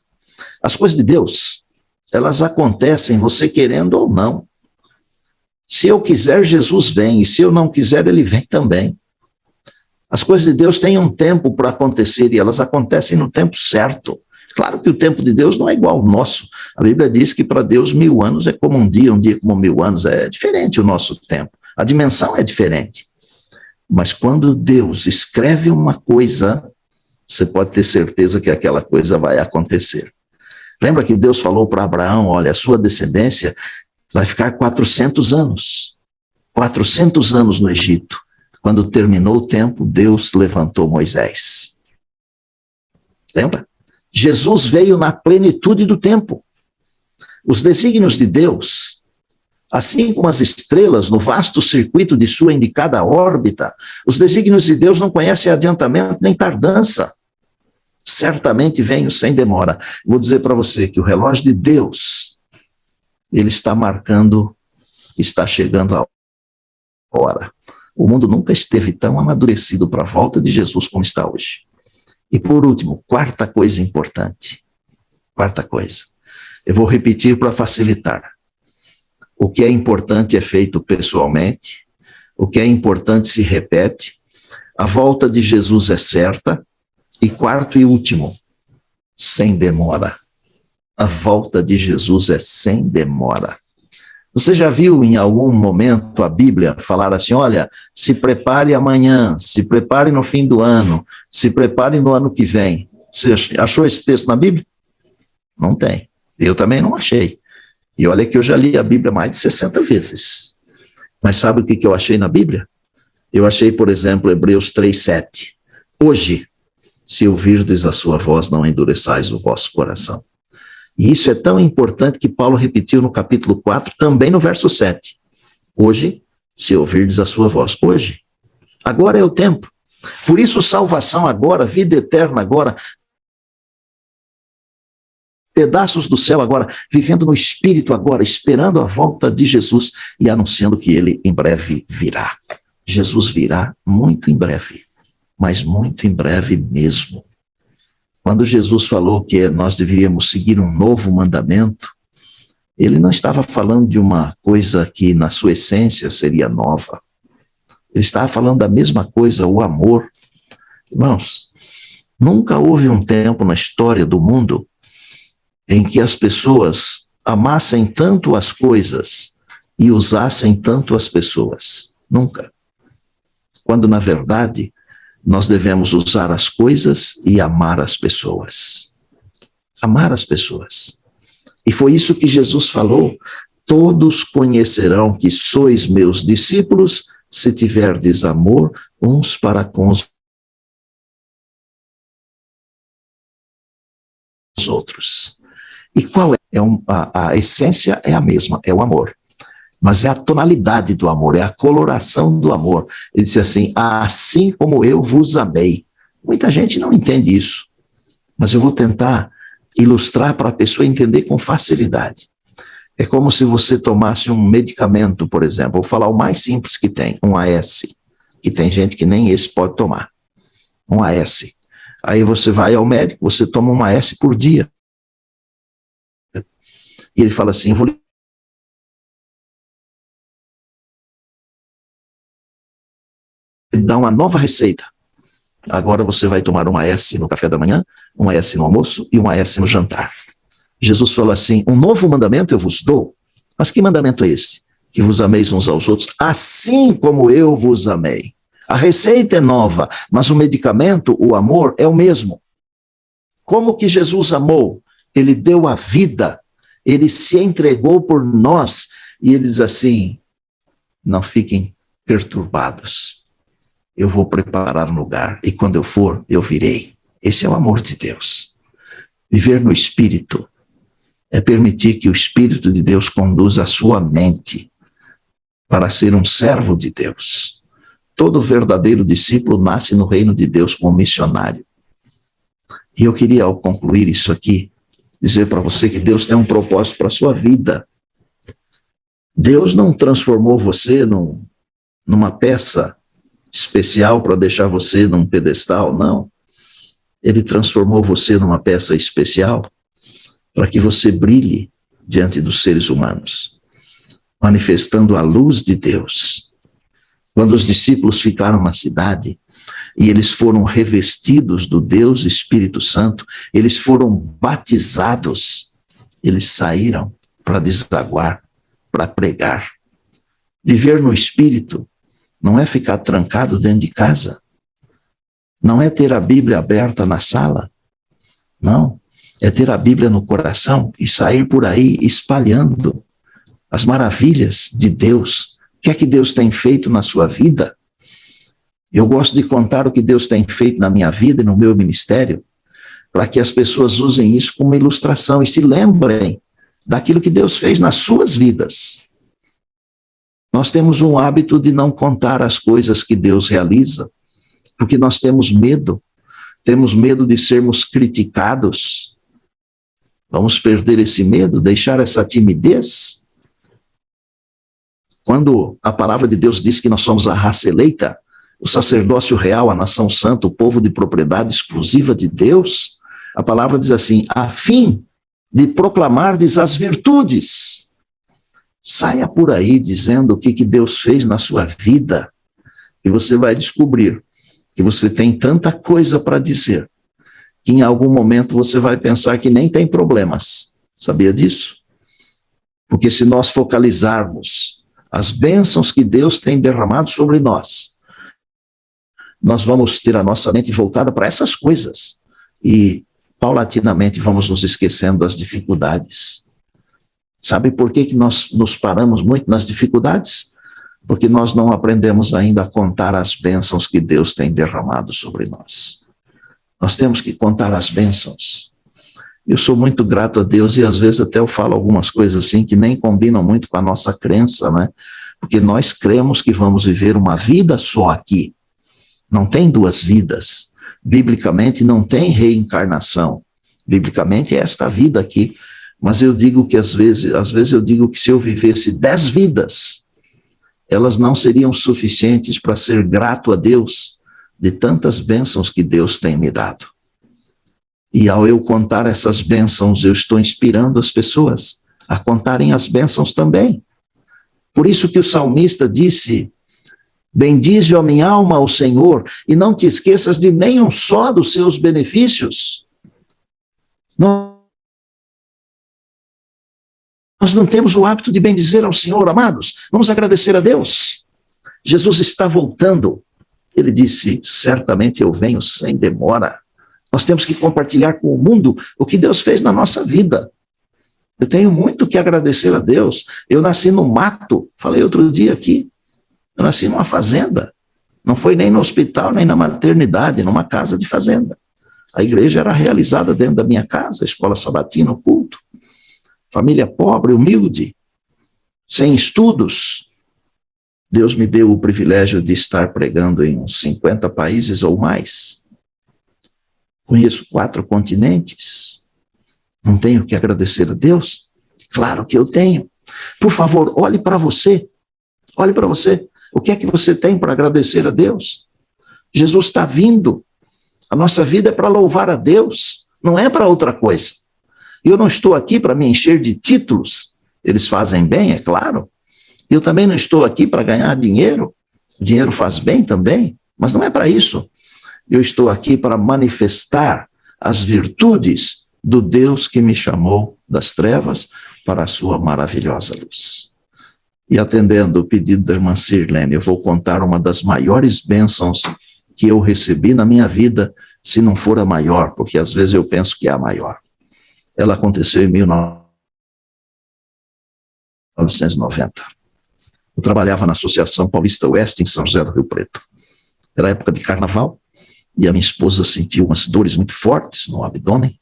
As coisas de Deus, elas acontecem, você querendo ou não. Se eu quiser, Jesus vem, e se eu não quiser, ele vem também. As coisas de Deus têm um tempo para acontecer, e elas acontecem no tempo certo. Claro que o tempo de Deus não é igual ao nosso. A Bíblia diz que para Deus 1000 anos é como um dia como 1000 anos. É diferente o nosso tempo. A dimensão é diferente. Mas quando Deus escreve uma coisa, você pode ter certeza que aquela coisa vai acontecer. Lembra que Deus falou para Abraão, olha, a sua descendência vai ficar 400 anos. 400 anos no Egito. Quando terminou o tempo, Deus levantou Moisés. Lembra? Jesus veio na plenitude do tempo. Os desígnios de Deus, assim como as estrelas no vasto circuito de sua indicada órbita, os desígnios de Deus não conhecem adiantamento nem tardança. Certamente venho sem demora. Vou dizer para você que o relógio de Deus ele está marcando, está chegando a hora. O mundo nunca esteve tão amadurecido para a volta de Jesus como está hoje. E por último, quarta coisa importante. Quarta coisa. Eu vou repetir para facilitar. O que é importante é feito pessoalmente. O que é importante se repete. A volta de Jesus é certa. E quarto e último, sem demora. A volta de Jesus é sem demora. Você já viu em algum momento a Bíblia falar assim, olha, se prepare amanhã, se prepare no fim do ano, se prepare no ano que vem. Você achou esse texto na Bíblia? Não tem. Eu também não achei. E olha que eu já li a Bíblia mais de 60 vezes. Mas sabe o que eu achei na Bíblia? Eu achei, por exemplo, Hebreus 3:7. Hoje, se ouvirdes a sua voz, não endureçais o vosso coração. E isso é tão importante que Paulo repetiu no capítulo 4, também no verso 7. Hoje, se ouvirdes a sua voz. Hoje. Agora é o tempo. Por isso, salvação agora, vida eterna agora, pedaços do céu agora, vivendo no Espírito agora, esperando a volta de Jesus e anunciando que ele em breve virá. Jesus virá muito em breve, mas muito em breve mesmo. Quando Jesus falou que nós deveríamos seguir um novo mandamento, ele não estava falando de uma coisa que na sua essência seria nova. Ele estava falando da mesma coisa, o amor. Irmãos, nunca houve um tempo na história do mundo em que as pessoas amassem tanto as coisas e usassem tanto as pessoas. Nunca. Quando, na verdade, nós devemos usar as coisas e amar as pessoas. Amar as pessoas. E foi isso que Jesus falou. Todos conhecerão que sois meus discípulos se tiverdes amor uns para com os outros. E qual é? A essência é a mesma, é o amor. Mas é a tonalidade do amor, é a coloração do amor. Ele disse assim, assim como eu vos amei. Muita gente não entende isso, mas eu vou tentar ilustrar para a pessoa entender com facilidade. É como se você tomasse um medicamento, por exemplo, vou falar o mais simples que tem, um AS, que tem gente que nem esse pode tomar, um AS. Aí você vai ao médico, você toma um AS por dia. E ele fala assim, vou dar uma nova receita. Agora você vai tomar um AS no café da manhã, um AS no almoço e um AS no jantar. Jesus falou assim, um novo mandamento eu vos dou. Mas que mandamento é esse? Que vos ameis uns aos outros, assim como eu vos amei. A receita é nova, mas o medicamento, o amor, é o mesmo. Como que Jesus amou? Ele deu a vida, ele se entregou por nós, e ele diz assim, não fiquem perturbados. Eu vou preparar um lugar, e quando eu for, eu virei. Esse é o amor de Deus. Viver no Espírito é permitir que o Espírito de Deus conduza a sua mente para ser um servo de Deus. Todo verdadeiro discípulo nasce no reino de Deus como missionário. E eu queria, ao concluir isso aqui, dizer para você que Deus tem um propósito para a sua vida. Deus não transformou você numa peça especial para deixar você num pedestal, não. Ele transformou você numa peça especial para que você brilhe diante dos seres humanos, manifestando a luz de Deus. Quando os discípulos ficaram na cidade e eles foram revestidos do Deus Espírito Santo, eles foram batizados, eles saíram para desaguar, para pregar. Viver no Espírito não é ficar trancado dentro de casa, não é ter a Bíblia aberta na sala, não. É ter a Bíblia no coração e sair por aí espalhando as maravilhas de Deus. O que é que Deus tem feito na sua vida? Eu gosto de contar o que Deus tem feito na minha vida e no meu ministério, para que as pessoas usem isso como ilustração e se lembrem daquilo que Deus fez nas suas vidas. Nós temos um hábito de não contar as coisas que Deus realiza, porque nós temos medo de sermos criticados. Vamos perder esse medo, deixar essa timidez? Quando a palavra de Deus diz que nós somos a raça eleita, o sacerdócio real, a nação santa, o povo de propriedade exclusiva de Deus, a palavra diz assim, a fim de proclamardes as virtudes. Saia por aí dizendo o que Deus fez na sua vida, e você vai descobrir que você tem tanta coisa para dizer, que em algum momento você vai pensar que nem tem problemas. Sabia disso? Porque se nós focalizarmos as bênçãos que Deus tem derramado sobre nós, nós vamos ter a nossa mente voltada para essas coisas. E, paulatinamente, vamos nos esquecendo das dificuldades. Sabe por que nós nos paramos muito nas dificuldades? Porque nós não aprendemos ainda a contar as bênçãos que Deus tem derramado sobre nós. Nós temos que contar as bênçãos. Eu sou muito grato a Deus e às vezes até eu falo algumas coisas assim que nem combinam muito com a nossa crença, né? Porque nós cremos que vamos viver uma vida só aqui. Não tem duas vidas. Biblicamente não tem reencarnação. Biblicamente é esta vida aqui. Mas eu digo que às vezes eu digo que se eu vivesse 10 vidas, elas não seriam suficientes para ser grato a Deus de tantas bênçãos que Deus tem me dado. E ao eu contar essas bênçãos, eu estou inspirando as pessoas a contarem as bênçãos também. Por isso que o salmista disse, bendize, ó minha alma, ao Senhor, e não te esqueças de nenhum só dos seus benefícios. Nós não temos o hábito de bendizer ao Senhor, amados. Vamos agradecer a Deus. Jesus está voltando. Ele disse, certamente eu venho sem demora. Nós temos que compartilhar com o mundo o que Deus fez na nossa vida. Eu tenho muito que agradecer a Deus. Eu nasci no mato, falei outro dia aqui. Eu nasci numa fazenda. Não foi nem no hospital, nem na maternidade, numa casa de fazenda. A igreja era realizada dentro da minha casa, a escola sabatina, o culto. Família pobre, humilde, sem estudos. Deus me deu o privilégio de estar pregando em uns 50 países ou mais. Conheço 4 continentes. Não tenho que agradecer a Deus? Claro que eu tenho. Por favor, olhe para você. Olhe para você. O que é que você tem para agradecer a Deus? Jesus está vindo. A nossa vida é para louvar a Deus, não é para outra coisa. Eu não estou aqui para me encher de títulos. Eles fazem bem, é claro. Eu também não estou aqui para ganhar dinheiro. O dinheiro faz bem também, mas não é para isso. Eu estou aqui para manifestar as virtudes do Deus que me chamou das trevas para a sua maravilhosa luz. E atendendo o pedido da irmã Sirlene, eu vou contar uma das maiores bênçãos que eu recebi na minha vida, se não for a maior, porque às vezes eu penso que é a maior. Ela aconteceu em 1990. Eu trabalhava na Associação Paulista Oeste, em São José do Rio Preto. Era época de carnaval, e a minha esposa sentiu umas dores muito fortes no abdômen,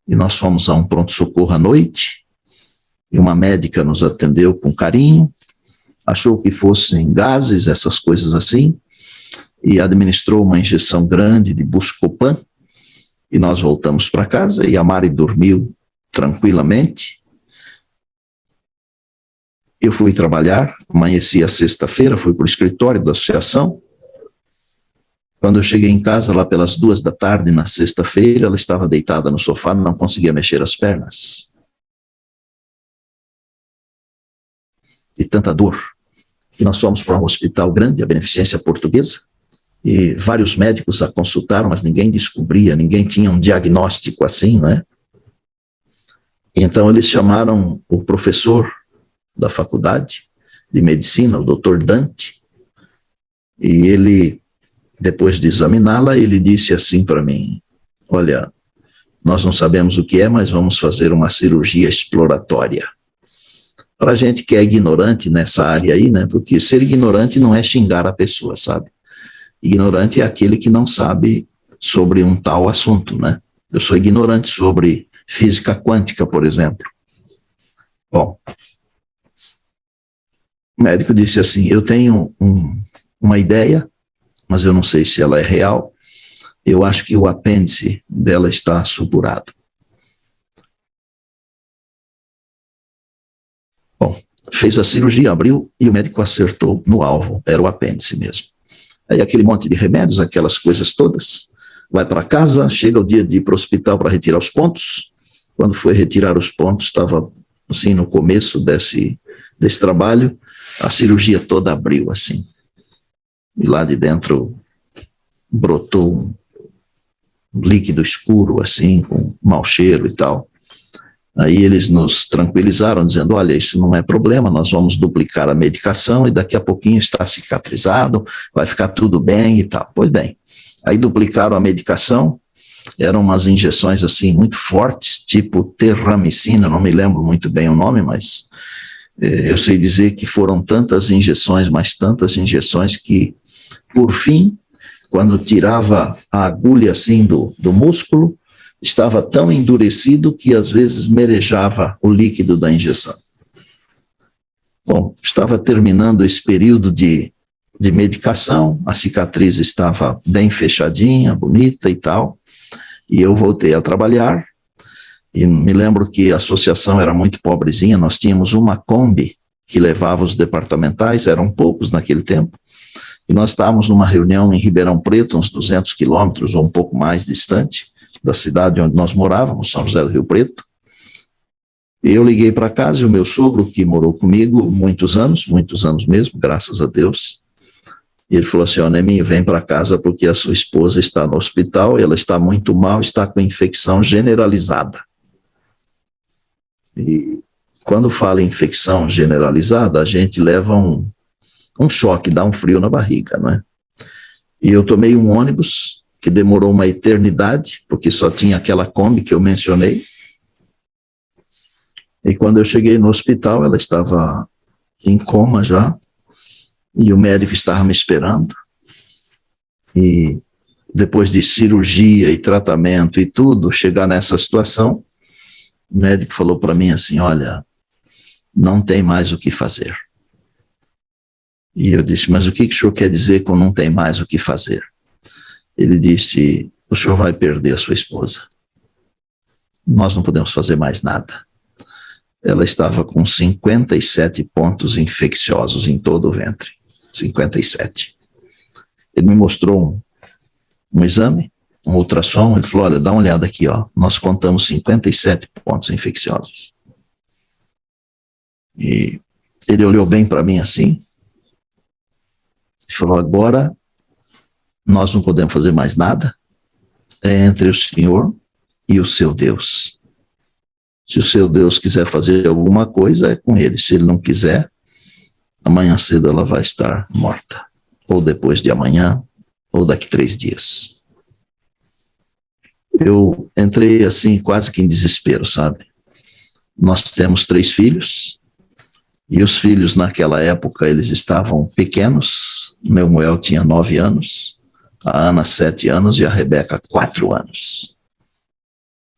e nós fomos a um pronto-socorro à noite, e uma médica nos atendeu com carinho, achou que fossem gases, essas coisas assim, e administrou uma injeção grande de Buscopan, e nós voltamos para casa, e a Mari dormiu tranquilamente. Eu fui trabalhar, amanheci a sexta-feira, fui para o escritório da associação. Quando eu cheguei em casa, lá pelas 14h, na sexta-feira, ela estava deitada no sofá, não conseguia mexer as pernas. De tanta dor. E nós fomos para um hospital grande, a Beneficência Portuguesa, e vários médicos a consultaram, mas ninguém descobria, ninguém tinha um diagnóstico assim, não é? Então eles chamaram o professor da faculdade de medicina, o Dr. Dante, e ele, depois de examiná-la, ele disse assim para mim, olha, nós não sabemos o que é, mas vamos fazer uma cirurgia exploratória. Para a gente que é ignorante nessa área aí, né? Porque ser ignorante não é xingar a pessoa, sabe? Ignorante é aquele que não sabe sobre um tal assunto, né? Eu sou ignorante sobre física quântica, por exemplo. Bom, o médico disse assim, eu tenho uma ideia, mas eu não sei se ela é real, eu acho que o apêndice dela está supurado. Bom, fez a cirurgia, abriu e o médico acertou no alvo, era o apêndice mesmo. Aí aquele monte de remédios, aquelas coisas todas, vai para casa, chega o dia de ir para o hospital para retirar os pontos. Quando foi retirar os pontos, estava assim no começo desse trabalho, a cirurgia toda abriu assim. E lá de dentro brotou um líquido escuro assim, com mau cheiro e tal. Aí eles nos tranquilizaram, dizendo, olha, isso não é problema, nós vamos duplicar a medicação e daqui a pouquinho está cicatrizado, vai ficar tudo bem e tal. Pois bem, aí duplicaram a medicação, eram umas injeções assim muito fortes, tipo terramicina, não me lembro muito bem o nome, mas eu sei dizer que foram tantas injeções, mas tantas injeções que, por fim, quando tirava a agulha assim do músculo, estava tão endurecido que às vezes merejava o líquido da injeção. Bom, estava terminando esse período de medicação, a cicatriz estava bem fechadinha, bonita e tal, e eu voltei a trabalhar, e me lembro que a associação era muito pobrezinha, nós tínhamos uma Kombi que levava os departamentais, eram poucos naquele tempo, e nós estávamos numa reunião em Ribeirão Preto, uns 200 quilômetros ou um pouco mais distante da cidade onde nós morávamos, São José do Rio Preto. Eu liguei para casa e o meu sogro, que morou comigo muitos anos mesmo, graças a Deus, ele falou assim, Neminho, vem para casa porque a sua esposa está no hospital, ela está muito mal, está com infecção generalizada. E quando fala em infecção generalizada, a gente leva um choque, dá um frio na barriga, não é? E eu tomei um ônibus que demorou uma eternidade, porque só tinha aquela Kombi que eu mencionei. E quando eu cheguei no hospital, ela estava em coma já, e o médico estava me esperando. E depois de cirurgia e tratamento e tudo, chegar nessa situação, o médico falou para mim assim, olha, não tem mais o que fazer. E eu disse, mas o que o senhor quer dizer com não tem mais o que fazer? Ele disse, o senhor vai perder a sua esposa. Nós não podemos fazer mais nada. Ela estava com 57 pontos infecciosos em todo o ventre. 57. Ele me mostrou um exame, um ultrassom, ele falou, olha, dá uma olhada aqui, ó. Nós contamos 57 pontos infecciosos. E ele olhou bem para mim assim, e falou, agora nós não podemos fazer mais nada, é entre o Senhor e o seu Deus. Se o seu Deus quiser fazer alguma coisa, é com ele. Se ele não quiser, amanhã cedo ela vai estar morta. Ou depois de amanhã, ou daqui 3 dias. Eu entrei assim, quase que em desespero, sabe? Nós temos 3 filhos, e os filhos naquela época, eles estavam pequenos. Meu Moel tinha 9 anos, a Ana 7 anos e a Rebeca 4 anos.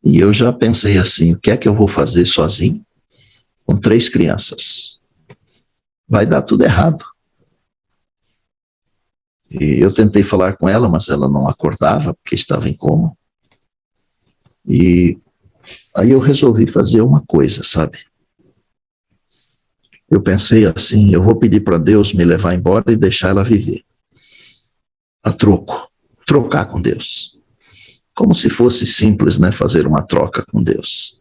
E eu já pensei assim, o que é que eu vou fazer sozinho com 3 crianças? Vai dar tudo errado. E eu tentei falar com ela, mas ela não acordava, porque estava em coma. E aí eu resolvi fazer uma coisa, sabe? Eu pensei assim, eu vou pedir para Deus me levar embora e deixar ela viver. A trocar com Deus. Como se fosse simples, né, fazer uma troca com Deus.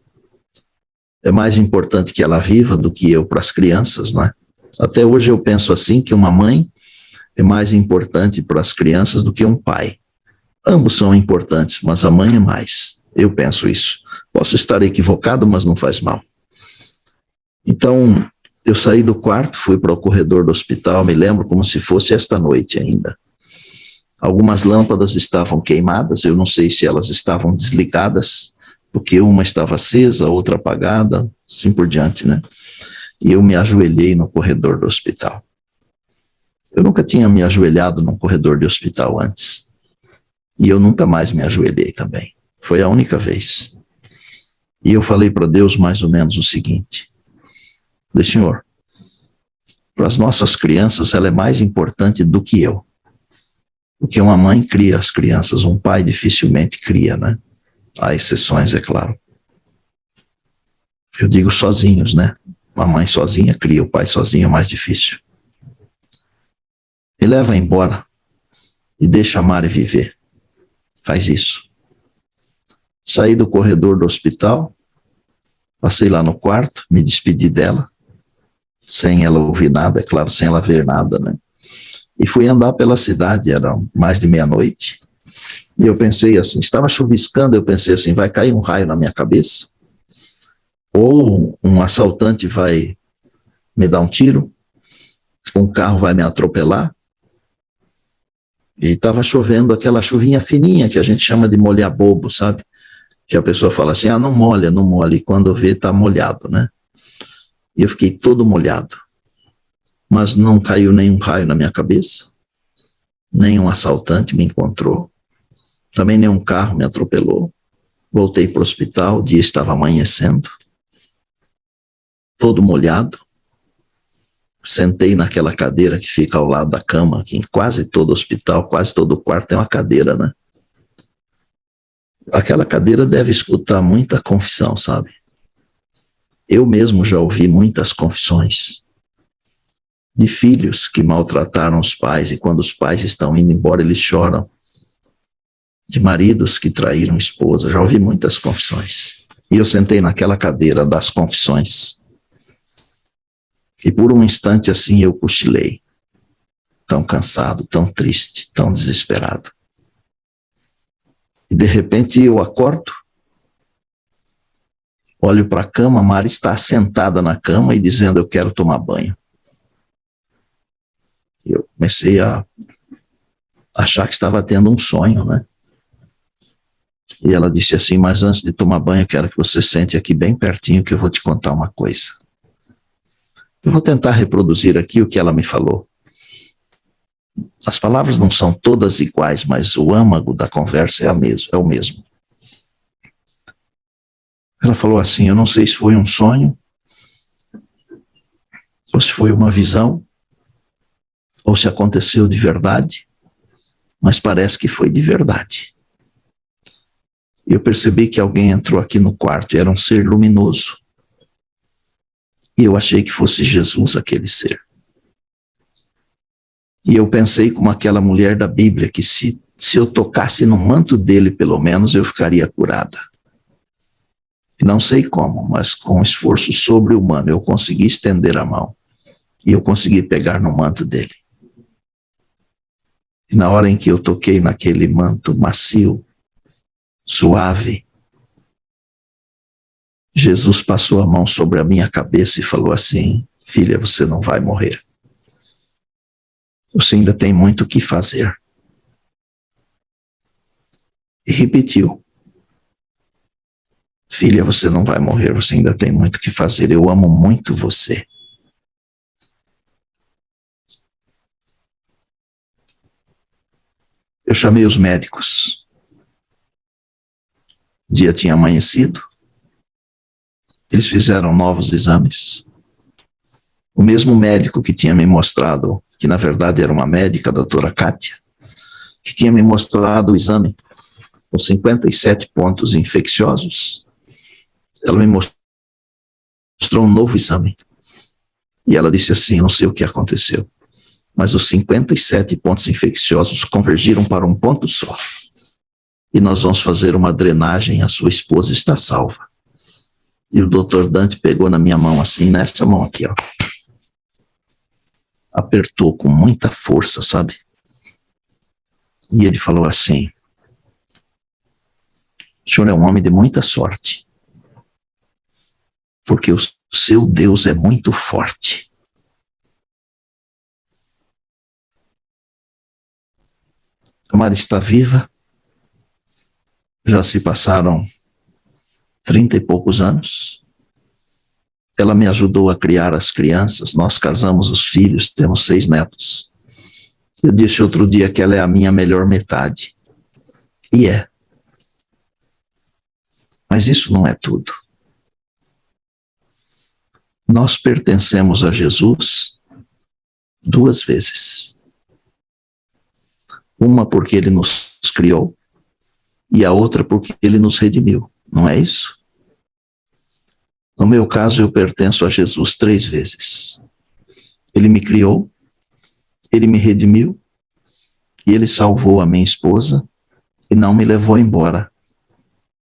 É mais importante que ela viva do que eu para as crianças, não é? Até hoje eu penso assim, que uma mãe é mais importante para as crianças do que um pai. Ambos são importantes, mas a mãe é mais. Eu penso isso. Posso estar equivocado, mas não faz mal. Então, eu saí do quarto, fui para o corredor do hospital, me lembro como se fosse esta noite ainda. Algumas lâmpadas estavam queimadas, eu não sei se elas estavam desligadas, porque uma estava acesa, a outra apagada, assim por diante, né? E eu me ajoelhei no corredor do hospital. Eu nunca tinha me ajoelhado num corredor de hospital antes. E eu nunca mais me ajoelhei também. Foi a única vez. E eu falei para Deus mais ou menos o seguinte. Falei, Senhor, para as nossas crianças ela é mais importante do que eu. Porque uma mãe cria as crianças, um pai dificilmente cria, né? Há exceções, é claro. Eu digo sozinhos, né? A mãe sozinha cria, o pai sozinho é mais difícil. Me leva embora e deixa a Mari viver. Faz isso. Saí do corredor do hospital, passei lá no quarto, me despedi dela, sem ela ouvir nada, é claro, sem ela ver nada, né? E fui andar pela cidade, era mais de meia-noite, e eu pensei assim, estava chuviscando, eu pensei assim, vai cair um raio na minha cabeça, ou um assaltante vai me dar um tiro, um carro vai me atropelar. E estava chovendo aquela chuvinha fininha que a gente chama de molhar bobo, sabe? Que a pessoa fala assim, não molha, não molha, e quando vê está molhado, né? E eu fiquei todo molhado, mas não caiu nenhum raio na minha cabeça, nenhum assaltante me encontrou, também nenhum carro me atropelou. Voltei para o hospital, o dia estava amanhecendo, todo molhado, sentei naquela cadeira que fica ao lado da cama, que em quase todo hospital, quase todo quarto tem uma cadeira, né? Aquela cadeira deve escutar muita confissão, sabe? Eu mesmo já ouvi muitas confissões de filhos que maltrataram os pais e quando os pais estão indo embora eles choram. De maridos que traíram esposa, já ouvi muitas confissões. E eu sentei naquela cadeira das confissões. E por um instante assim eu cochilei, tão cansado, tão triste, tão desesperado. E de repente eu acordo, olho para a cama, a Mari está sentada na cama e dizendo, eu quero tomar banho. Eu comecei a achar que estava tendo um sonho, né? E ela disse assim, mas antes de tomar banho, eu quero que você sente aqui bem pertinho que eu vou te contar uma coisa. Eu vou tentar reproduzir aqui o que ela me falou. As palavras não são todas iguais, mas o âmago da conversa é o mesmo. Ela falou assim, eu não sei se foi um sonho, ou se foi uma visão, ou se aconteceu de verdade, mas parece que foi de verdade. Eu percebi que alguém entrou aqui no quarto, e era um ser luminoso. E eu achei que fosse Jesus aquele ser. E eu pensei como aquela mulher da Bíblia, que se eu tocasse no manto dele, pelo menos, eu ficaria curada. Não sei como, mas com um esforço sobre-humano, eu consegui estender a mão. E eu consegui pegar no manto dele. E na hora em que eu toquei naquele manto macio, suave, Jesus passou a mão sobre a minha cabeça e falou assim, filha, você não vai morrer. Você ainda tem muito o que fazer. E repetiu, filha, você não vai morrer, você ainda tem muito o que fazer, eu amo muito você. Eu chamei os médicos. O dia tinha amanhecido. Eles fizeram novos exames. O mesmo médico que tinha me mostrado, que na verdade era uma médica, a doutora Kátia, que tinha me mostrado o exame com 57 pontos infecciosos, ela me mostrou um novo exame. E ela disse assim, não sei o que aconteceu, mas os 57 pontos infecciosos convergiram para um ponto só. E nós vamos fazer uma drenagem, a sua esposa está salva. E o doutor Dante pegou na minha mão assim, nessa mão aqui, ó. Apertou com muita força, sabe? E ele falou assim, o senhor é um homem de muita sorte, porque o seu Deus é muito forte. A Mari está viva, já se passaram 30 e poucos anos. Ela me ajudou a criar as crianças, nós casamos os filhos, temos 6 netos. Eu disse outro dia que ela é a minha melhor metade. E é. Mas isso não é tudo. Nós pertencemos a Jesus 2 vezes. Uma porque ele nos criou e a outra porque ele nos redimiu. Não é isso? No meu caso, eu pertenço a Jesus 3 vezes. Ele me criou, ele me redimiu, e ele salvou a minha esposa e não me levou embora.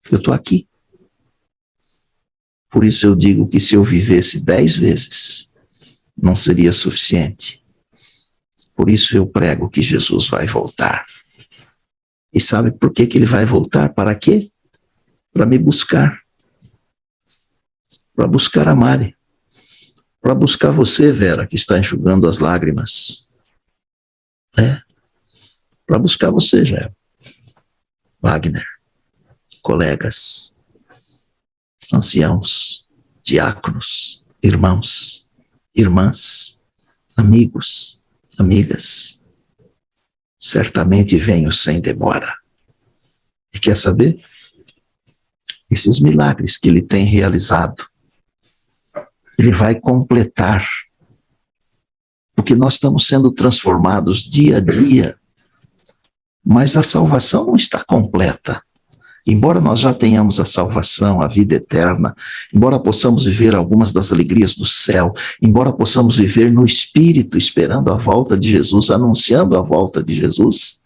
Eu estou aqui. Por isso eu digo que se eu vivesse 10 vezes, não seria suficiente. Por isso eu prego que Jesus vai voltar. E sabe por que ele vai voltar? Para quê? Para me buscar. Para buscar a Mari. Para buscar você, Vera, que está enxugando as lágrimas. Para buscar você, já. Wagner, colegas, anciãos, diáconos, irmãos, irmãs, amigos, amigas. Certamente venho sem demora. E quer saber? Esses milagres que ele tem realizado, ele vai completar. Porque nós estamos sendo transformados dia a dia. Mas a salvação não está completa. Embora nós já tenhamos a salvação, a vida eterna, embora possamos viver algumas das alegrias do céu, embora possamos viver no Espírito, esperando a volta de Jesus, anunciando a volta de Jesus,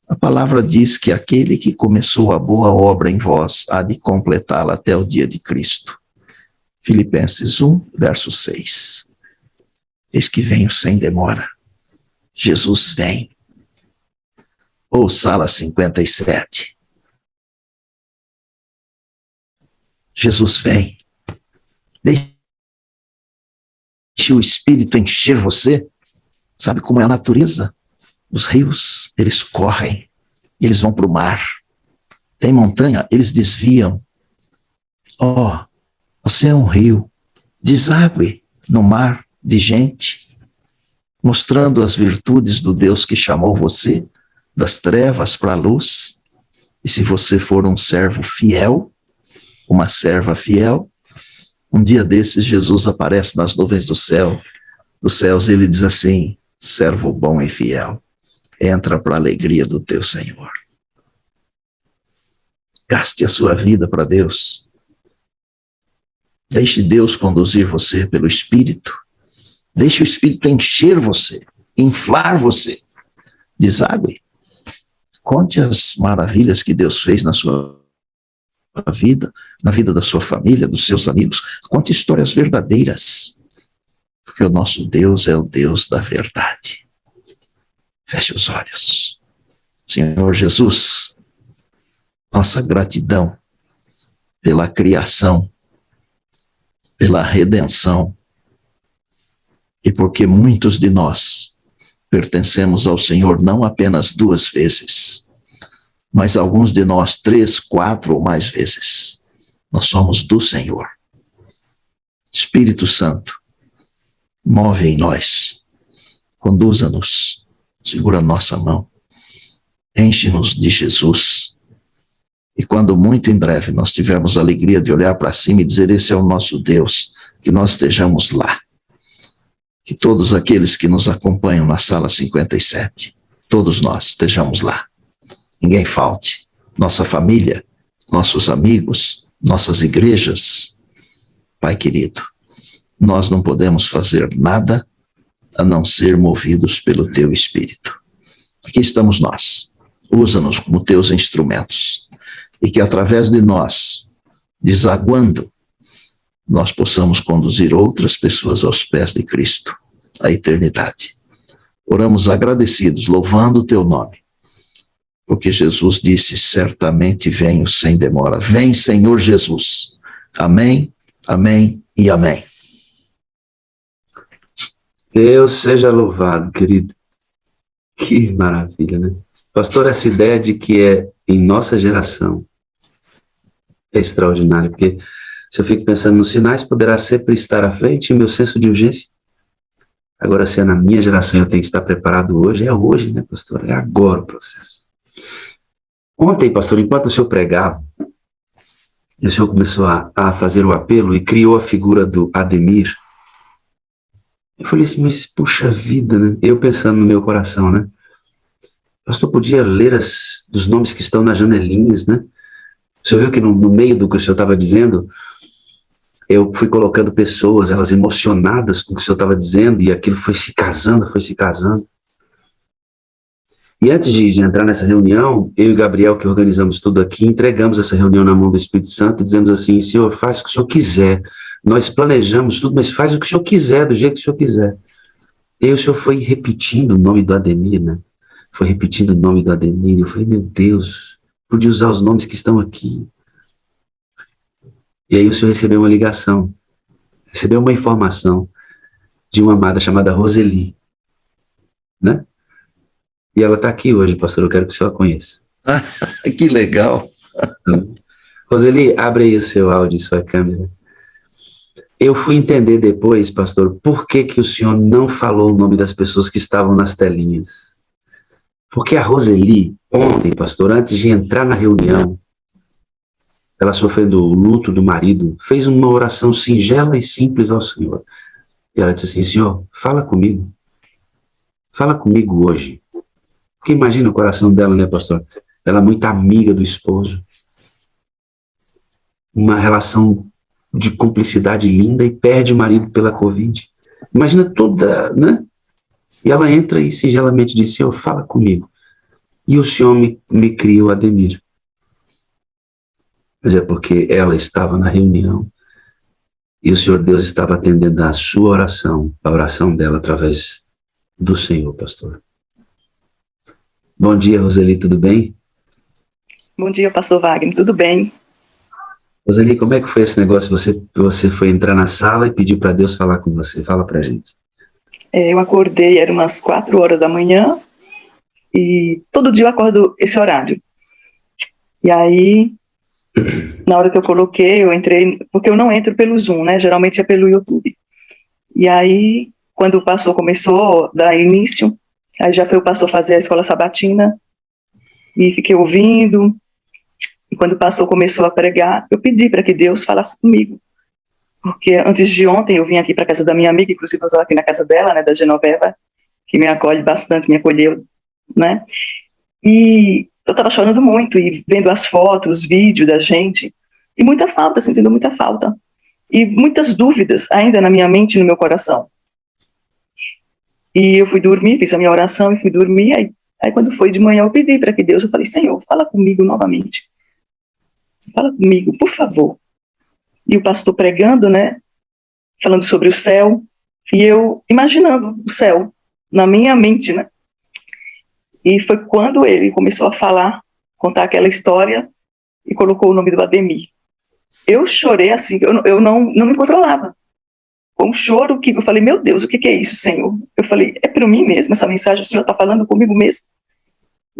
a palavra diz que aquele que começou a boa obra em vós há de completá-la até o dia de Cristo. Filipenses 1, verso 6. Eis que venho sem demora. Jesus vem. Ou sala 57. Jesus vem. Deixe o Espírito encher você. Sabe como é a natureza? Os rios, eles correm. Eles vão para o mar. Tem montanha, eles desviam. Você é um rio. Deságue no mar de gente. Mostrando as virtudes do Deus que chamou você das trevas para a luz. E se você for um servo fiel, uma serva fiel, um dia desses Jesus aparece nas nuvens dos céus, e ele diz assim: servo bom e fiel, entra para a alegria do teu Senhor. Gaste a sua vida para Deus. Deixe Deus conduzir você pelo Espírito. Deixe o Espírito encher você, inflar você. Deságue. Conte as maravilhas que Deus fez na sua vida, na vida da sua família, dos seus amigos. Conte histórias verdadeiras, porque o nosso Deus é o Deus da verdade. Feche os olhos. Senhor Jesus, nossa gratidão pela criação, pela redenção, e porque muitos de nós pertencemos ao Senhor não apenas 2 vezes, mas alguns de nós 3, 4 ou mais vezes. Nós somos do Senhor. Espírito Santo, move em nós, conduza-nos, segura a nossa mão, enche-nos de Jesus. E quando muito em breve nós tivermos a alegria de olhar para cima e dizer: esse é o nosso Deus, que nós estejamos lá. Que todos aqueles que nos acompanham na sala 57, todos nós estejamos lá. Ninguém falte. Nossa família, nossos amigos, nossas igrejas. Pai querido, nós não podemos fazer nada a não ser movidos pelo teu Espírito. Aqui estamos nós. Usa-nos como teus instrumentos. E que através de nós, desaguando, nós possamos conduzir outras pessoas aos pés de Cristo, à eternidade. Oramos agradecidos, louvando o teu nome, porque Jesus disse: certamente venho sem demora. Vem, Senhor Jesus. Amém, amém e amém. Deus seja louvado, querido. Que maravilha, né? Pastor, essa ideia de que é em nossa geração é extraordinária, porque se eu fico pensando nos sinais, poderá sempre estar à frente e meu senso de urgência. Agora, se é na minha geração eu tenho que estar preparado hoje, é hoje, né, pastor? É agora o processo. Ontem, pastor, enquanto o senhor pregava, o senhor começou a fazer o apelo e criou a figura do Ademir. Eu falei assim: mas puxa vida, né? Eu pensando no meu coração, né? O pastor podia ler dos nomes que estão nas janelinhas, né? O senhor viu que no meio do que o senhor estava dizendo, eu fui colocando pessoas, elas emocionadas com o que o senhor estava dizendo, e aquilo foi se casando, foi se casando. E antes de entrar nessa reunião, eu e Gabriel, que organizamos tudo aqui, entregamos essa reunião na mão do Espírito Santo e dizemos assim: Senhor, faz o que o Senhor quiser. Nós planejamos tudo, mas faz o que o Senhor quiser, do jeito que o Senhor quiser. E aí o Senhor foi repetindo o nome do Ademir, né? Foi repetindo o nome do Ademir. Eu falei, meu Deus, podia usar os nomes que estão aqui. E aí o Senhor recebeu uma ligação, recebeu uma informação de uma amada chamada Roseli, né? E ela está aqui hoje, pastor, eu quero que o senhor a conheça. Que legal. Roseli, abre aí o seu áudio e sua câmera. Eu fui entender depois, pastor, por que o senhor não falou o nome das pessoas que estavam nas telinhas. Porque a Roseli, ontem, pastor, antes de entrar na reunião, ela sofrendo o luto do marido, fez uma oração singela e simples ao Senhor. E ela disse assim: Senhor, fala comigo hoje. Porque imagina o coração dela, né, pastor? Ela é muito amiga do esposo. Uma relação de cumplicidade linda e perde o marido pela Covid. Imagina toda, né? E ela entra e singelamente diz: Senhor, fala comigo. E o Senhor me criou Ademir. Mas é porque ela estava na reunião e o Senhor Deus estava atendendo a sua oração, a oração dela através do Senhor, pastor. Bom dia, Roseli, tudo bem? Bom dia, pastor Wagner, tudo bem? Roseli, como é que foi esse negócio? Você foi entrar na sala e pediu para Deus falar com você. Fala pra gente. Eu acordei, era umas 4 horas da manhã, e todo dia eu acordo esse horário. E aí, na hora que eu coloquei, eu entrei, porque eu não entro pelo Zoom, né? Geralmente é pelo YouTube. E aí, quando o pastor começou a dar início, aí já foi o pastor fazer a escola sabatina, e fiquei ouvindo. E quando o pastor começou a pregar, eu pedi para que Deus falasse comigo. Porque antes de ontem eu vim aqui para a casa da minha amiga, inclusive eu estou aqui na casa dela, né, da Genoveva, que me acolhe bastante, me acolheu, né? E eu estava chorando muito e vendo as fotos, os vídeos da gente, e muita falta, sentindo muita falta. E muitas dúvidas ainda na minha mente e no meu coração. E eu fui dormir, fiz a minha oração e fui dormir. Aí quando foi de manhã eu pedi para que Deus, eu falei: Senhor, fala comigo novamente. Fala comigo, por favor. E o pastor pregando, né, falando sobre o céu, e eu imaginando o céu na minha mente, né? E foi quando ele começou a falar, contar aquela história e colocou o nome do Ademir. Eu chorei assim, eu não me controlava. Com um choro que eu falei: meu Deus, o que é isso, Senhor? Eu falei: é para mim mesmo essa mensagem, o Senhor está falando comigo mesmo.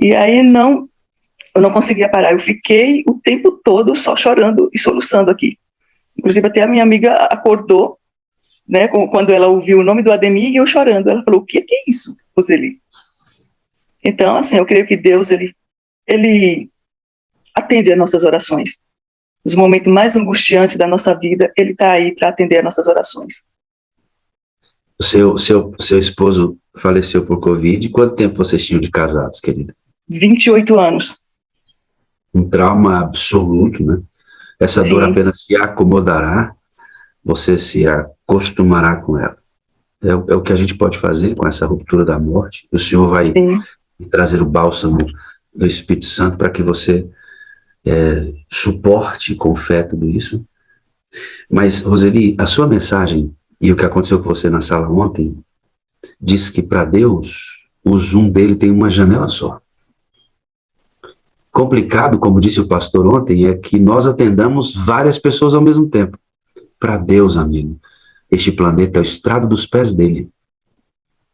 E aí eu não conseguia parar, eu fiquei o tempo todo só chorando e soluçando aqui. Inclusive até a minha amiga acordou, né, quando ela ouviu o nome do Ademir e eu chorando. Ela falou: o que é isso, Roseli? Então, assim, eu creio que Deus, ele atende às nossas orações. Nos momentos mais angustiantes da nossa vida, ele está aí para atender às nossas orações. O seu esposo faleceu por Covid. Quanto tempo vocês tinham de casados, querida? 28 anos. Um trauma absoluto, né? Essa Sim. dor apenas se acomodará, você se acostumará com ela. É o que a gente pode fazer com essa ruptura da morte. O Senhor vai trazer o bálsamo do Espírito Santo para que você suporte com fé tudo isso. Mas, Roseli, a sua mensagem e o que aconteceu com você na sala ontem diz que para Deus o Zoom dele tem uma janela só. Complicado, como disse o pastor ontem, é que nós atendamos várias pessoas ao mesmo tempo. Para Deus, amigo, este planeta é o estrado dos pés dele.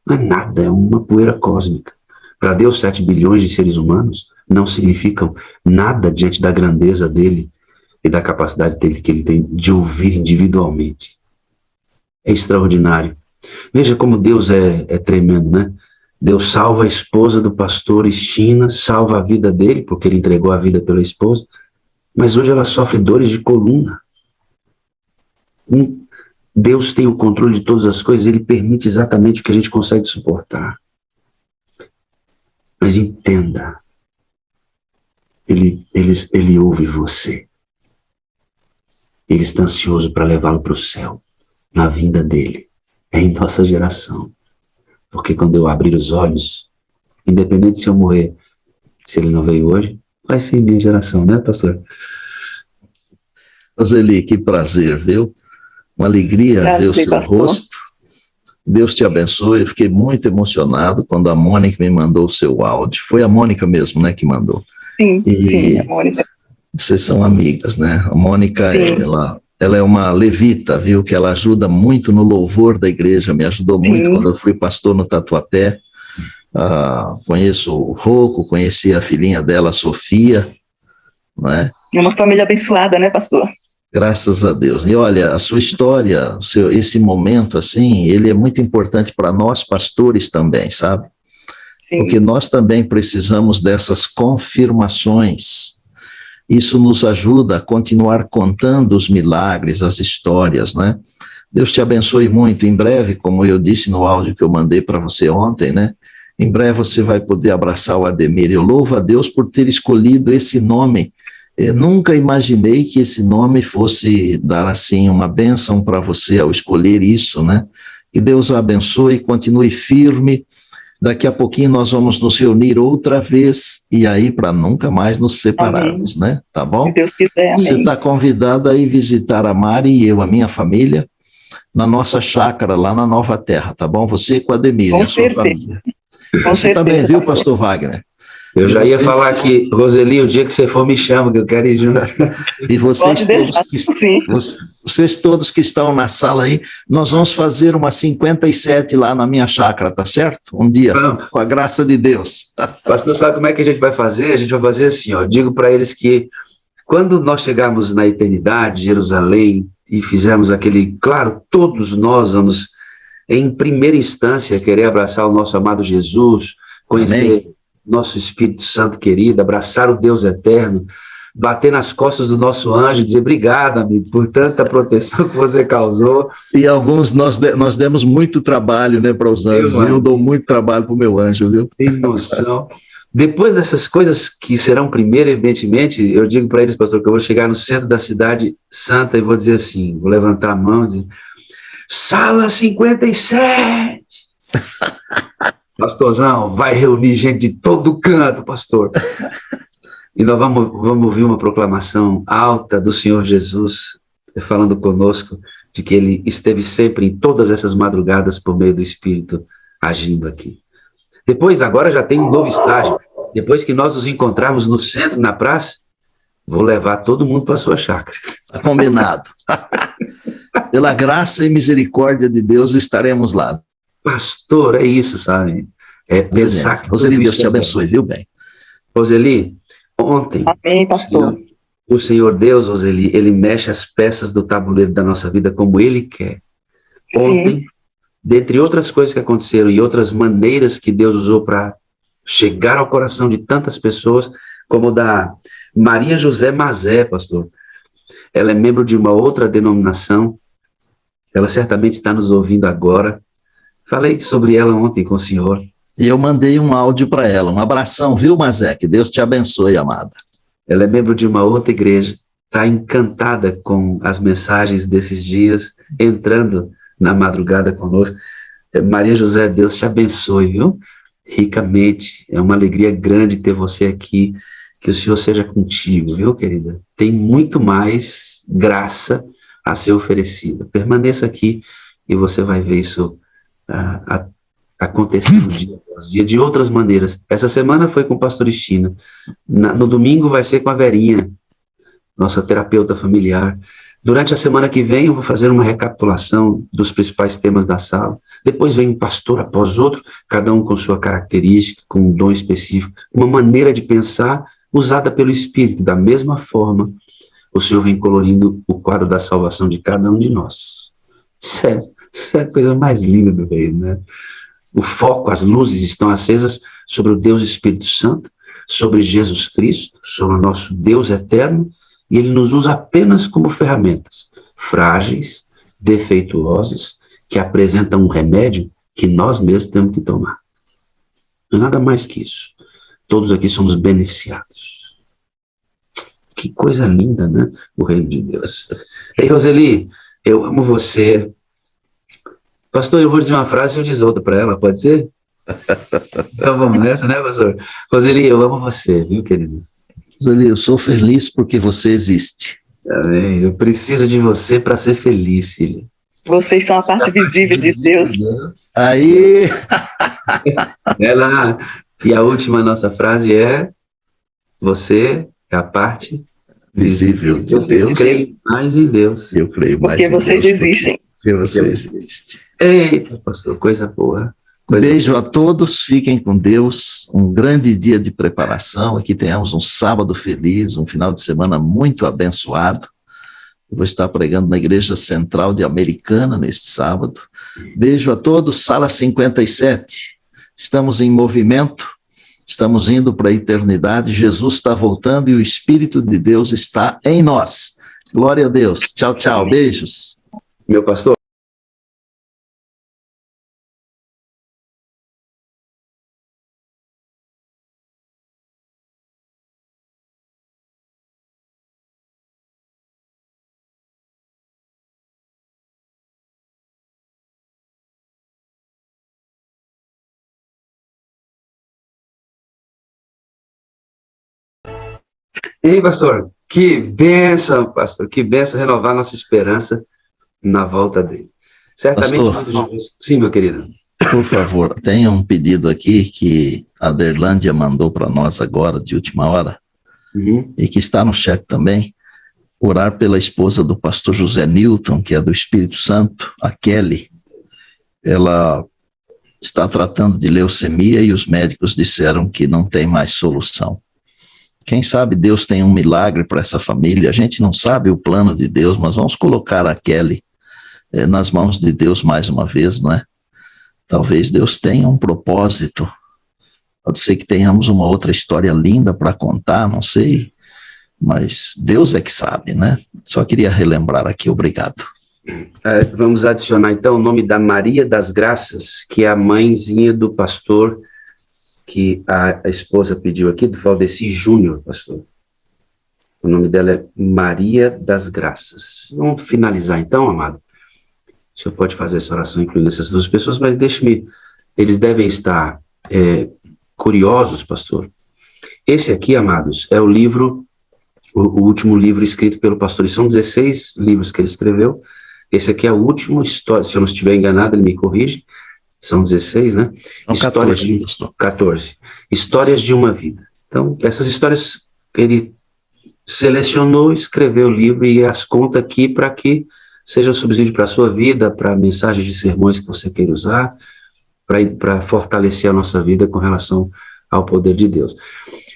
Não é nada, é uma poeira cósmica. Para Deus, 7 bilhões de seres humanos não significam nada diante da grandeza dele e da capacidade dele que ele tem de ouvir individualmente. É extraordinário. Veja como Deus é tremendo, né? Deus salva a esposa do pastor Estina, salva a vida dele, porque ele entregou a vida pela esposa, mas hoje ela sofre dores de coluna. Deus tem o controle de todas as coisas, ele permite exatamente o que a gente consegue suportar. Mas entenda, ele ouve você. Ele está ansioso para levá-lo para o céu, na vinda dele. É em nossa geração. Porque quando eu abrir os olhos, independente se eu morrer, se ele não veio hoje, vai ser em minha geração, né, pastor? Roseli, que prazer, viu? Uma alegria ver o seu rosto. Deus te abençoe. Eu fiquei muito emocionado quando a Mônica me mandou o seu áudio. Foi a Mônica mesmo, né, que mandou. Sim, sim, a Mônica. Vocês são amigas, né? A Mônica, ela é uma levita, viu? Que ela ajuda muito no louvor da igreja. Me ajudou muito quando eu fui pastor no Tatuapé. Conheço o Rocco, conheci a filhinha dela, a Sofia, não é? É uma família abençoada, né, pastor? Graças a Deus. E olha, a sua história, esse momento assim, ele é muito importante para nós pastores também, sabe? Sim. Porque nós também precisamos dessas confirmações. Isso nos ajuda a continuar contando os milagres, as histórias, né? Deus te abençoe muito. Em breve, como eu disse no áudio que eu mandei para você ontem, né? Em breve você vai poder abraçar o Ademir. Eu louvo a Deus por ter escolhido esse nome. Eu nunca imaginei que esse nome fosse dar assim uma bênção para você ao escolher isso, né? Que Deus o abençoe, continue firme. Daqui a pouquinho nós vamos nos reunir outra vez e aí para nunca mais nos separarmos, amém, né? Tá bom? Se Deus quiser, amém. Você está convidada a ir visitar a Mari e eu, a minha família, na nossa chácara lá na Nova Terra, tá bom? Você com a Ademir e a sua família. Com você também, viu, pastor Wagner? Eu já ia falar aqui, Roseli, o dia que você for me chama, que eu quero ir junto. E vocês todos que estão na sala aí, nós vamos fazer uma 57 lá na minha chácara, tá certo? Um dia, com a graça de Deus. Pastor, sabe como é que a gente vai fazer? A gente vai fazer assim, ó, digo para eles que quando nós chegarmos na eternidade, Jerusalém, e fizermos aquele, claro, todos nós vamos, em primeira instância, querer abraçar o nosso amado Jesus, conhecer amém, nosso Espírito Santo querido, abraçar o Deus eterno, bater nas costas do nosso anjo e dizer obrigado, amigo, por tanta proteção que você causou. E alguns nós demos muito trabalho, né, para os anjos. Eu dou muito trabalho para o meu anjo, viu? Tem noção. Depois dessas coisas que serão primeiro, evidentemente, eu digo para eles, pastor, que eu vou chegar no centro da cidade santa e vou dizer assim, vou levantar a mão e dizer, sala 57! Pastorzão, vai reunir gente de todo canto, pastor. E nós vamos ouvir uma proclamação alta do Senhor Jesus, falando conosco, de que Ele esteve sempre em todas essas madrugadas por meio do Espírito, agindo aqui. Depois, agora já tem um novo estágio. Depois que nós nos encontrarmos no centro, na praça, vou levar todo mundo para a sua chácara. Combinado. Pela graça e misericórdia de Deus, estaremos lá. Pastor, é isso, sabe? É pensar que... Roseli, Deus te abençoe, viu bem? Roseli, ontem... Amém, pastor. O Senhor Deus, Roseli, Ele mexe as peças do tabuleiro da nossa vida como Ele quer. Ontem, dentre outras coisas que aconteceram e outras maneiras que Deus usou para chegar ao coração de tantas pessoas, como da Maria José Mazé, pastor. Ela é membro de uma outra denominação, ela certamente está nos ouvindo agora. Falei sobre ela ontem com o senhor. E eu mandei um áudio para ela, um abração, viu, Mazé? Que Deus te abençoe, amada. Ela é membro de uma outra igreja, está encantada com as mensagens desses dias, entrando na madrugada conosco. Maria José, Deus te abençoe, viu? Ricamente, é uma alegria grande ter você aqui, que o Senhor seja contigo, viu, querida? Tem muito mais graça a ser oferecida. Permaneça aqui e você vai ver isso acontecer no dia após dia, de outras maneiras. Essa semana foi com o pastor Estina, no domingo vai ser com a Verinha, nossa terapeuta familiar. Durante a semana que vem eu vou fazer uma recapitulação dos principais temas da sala, depois vem um pastor após outro, cada um com sua característica, com um dom específico, uma maneira de pensar usada pelo Espírito. Da mesma forma, o Senhor vem colorindo o quadro da salvação de cada um de nós. Isso é a coisa mais linda do reino, né? O foco, as luzes estão acesas sobre o Deus Espírito Santo, sobre Jesus Cristo, sobre o nosso Deus eterno, e Ele nos usa apenas como ferramentas frágeis, defeituosas, que apresentam um remédio que nós mesmos temos que tomar. Não é nada mais que isso. Todos aqui somos beneficiados. Que coisa linda, né? O reino de Deus. Ei, Roseli, eu amo você. Pastor, eu vou dizer uma frase e eu diz outra para ela, pode ser? Então vamos nessa, né, pastor? Roseli, eu amo você, viu, querido? Roseli, eu sou feliz porque você existe. Amém. Eu preciso de você para ser feliz, filho. Vocês são a parte visível de Deus. Aí, Ela, e a última nossa frase é: você é a parte visível de Eu Deus. creio mais em Deus. Eu creio mais Porque em vocês Deus, existem. porque você existe. Eita, pastor, coisa boa. Beijo a todos, fiquem com Deus, um grande dia de preparação, e que tenhamos um sábado feliz, um final de semana muito abençoado. Eu vou estar pregando na Igreja Central de Americana neste sábado. Beijo a todos, Sala 57. Estamos em movimento, estamos indo para a eternidade, Jesus está voltando e o Espírito de Deus está em nós. Glória a Deus. Tchau, tchau. Beijos. Meu pastor. Ei, pastor, que bênção, pastor, que bênção renovar nossa esperança na volta dele. Certamente Pastor, muitos de nós... Sim, meu querido. por favor, tem um pedido aqui que a Derlândia mandou para nós agora, de última hora, e que está no chat também. Orar pela esposa do pastor José Newton, que é do Espírito Santo, a Kelly. Ela está tratando de leucemia e os médicos disseram que não tem mais solução. Quem sabe Deus tem um milagre para essa família. A gente não sabe o plano de Deus, mas vamos colocar a Kelly nas mãos de Deus mais uma vez, não é? Talvez Deus tenha um propósito. Pode ser que tenhamos uma outra história linda para contar, não sei. Mas Deus é que sabe, né? Só queria relembrar aqui, obrigado. Vamos adicionar então o nome da Maria das Graças, que é a mãezinha do pastor que a esposa pediu aqui, do Valdeci Júnior, pastor. O nome dela é Maria das Graças. Vamos finalizar então, amado. O senhor pode fazer essa oração incluindo essas duas pessoas, mas deixe-me, eles devem estar curiosos, pastor. Esse aqui, amados, é o livro, o último livro escrito pelo pastor, e são 16 livros que ele escreveu. Esse aqui é o último história, se eu não estiver enganado, ele me corrige. São 16, né? São 14, 14. Histórias de uma vida. Então, essas histórias ele selecionou, escreveu o livro e as conta aqui para que seja um subsídio para a sua vida, para mensagens de sermões que você queira usar, para fortalecer a nossa vida com relação ao poder de Deus. O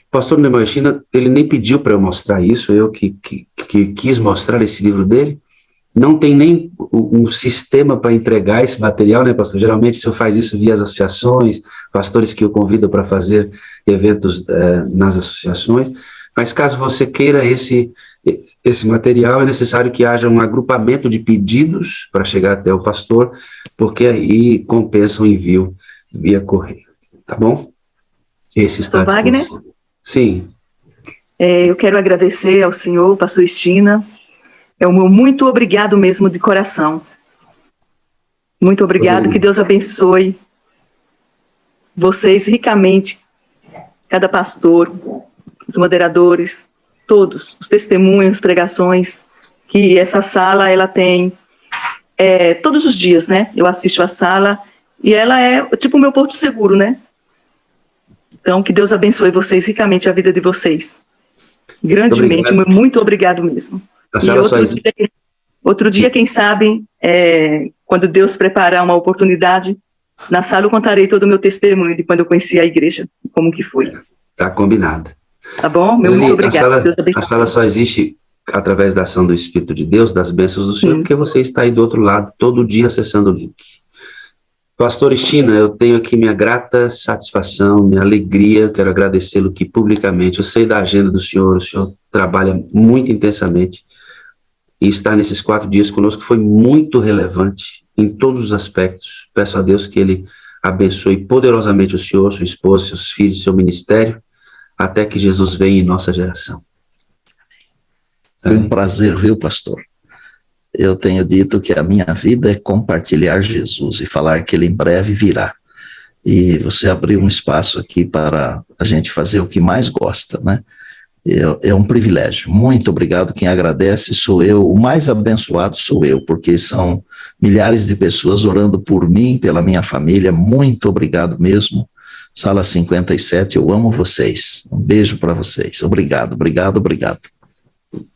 pastor Neymar China, ele nem pediu para eu mostrar isso, eu que quis mostrar esse livro dele. Não tem nem um sistema para entregar esse material, né, pastor? Geralmente o senhor faz isso via as associações, pastores que o convidam para fazer eventos nas associações, mas caso você queira esse material, é necessário que haja um agrupamento de pedidos para chegar até o pastor, porque aí compensa o envio via correio, tá bom? Esse está Pastor Wagner? Sim. Eu quero agradecer ao senhor, pastor Estina. É o meu muito obrigado mesmo de coração. Muito obrigado, que Deus abençoe vocês ricamente, cada pastor, os moderadores, todos, os testemunhos, pregações, que essa sala, ela tem todos os dias, né? Eu assisto a sala e ela é tipo o meu porto seguro, né? Então, que Deus abençoe vocês ricamente, a vida de vocês. Grandemente, muito obrigado mesmo. E outro dia, quem sabe, quando Deus preparar uma oportunidade, na sala eu contarei todo o meu testemunho de quando eu conheci a igreja, como que foi. Tá combinado. Tá bom? Muito obrigado. A sala só existe através da ação do Espírito de Deus, das bênçãos do Senhor, porque você está aí do outro lado, todo dia acessando o link. Pastor Estina, eu tenho aqui minha grata satisfação, minha alegria, quero agradecê-lo aqui publicamente. Eu sei da agenda do senhor, o senhor trabalha muito intensamente. E estar nesses 4 dias conosco foi muito relevante em todos os aspectos. Peço a Deus que Ele abençoe poderosamente o senhor, sua esposa, seus filhos, seu ministério, até que Jesus venha em nossa geração. Foi um prazer, viu, pastor? Eu tenho dito que a minha vida é compartilhar Jesus e falar que ele em breve virá. E você abriu um espaço aqui para a gente fazer o que mais gosta, né? É um privilégio. Muito obrigado. Quem agradece sou eu. O mais abençoado sou eu, porque são milhares de pessoas orando por mim, pela minha família. Muito obrigado mesmo. Sala 57, eu amo vocês. Um beijo para vocês. Obrigado, obrigado, obrigado.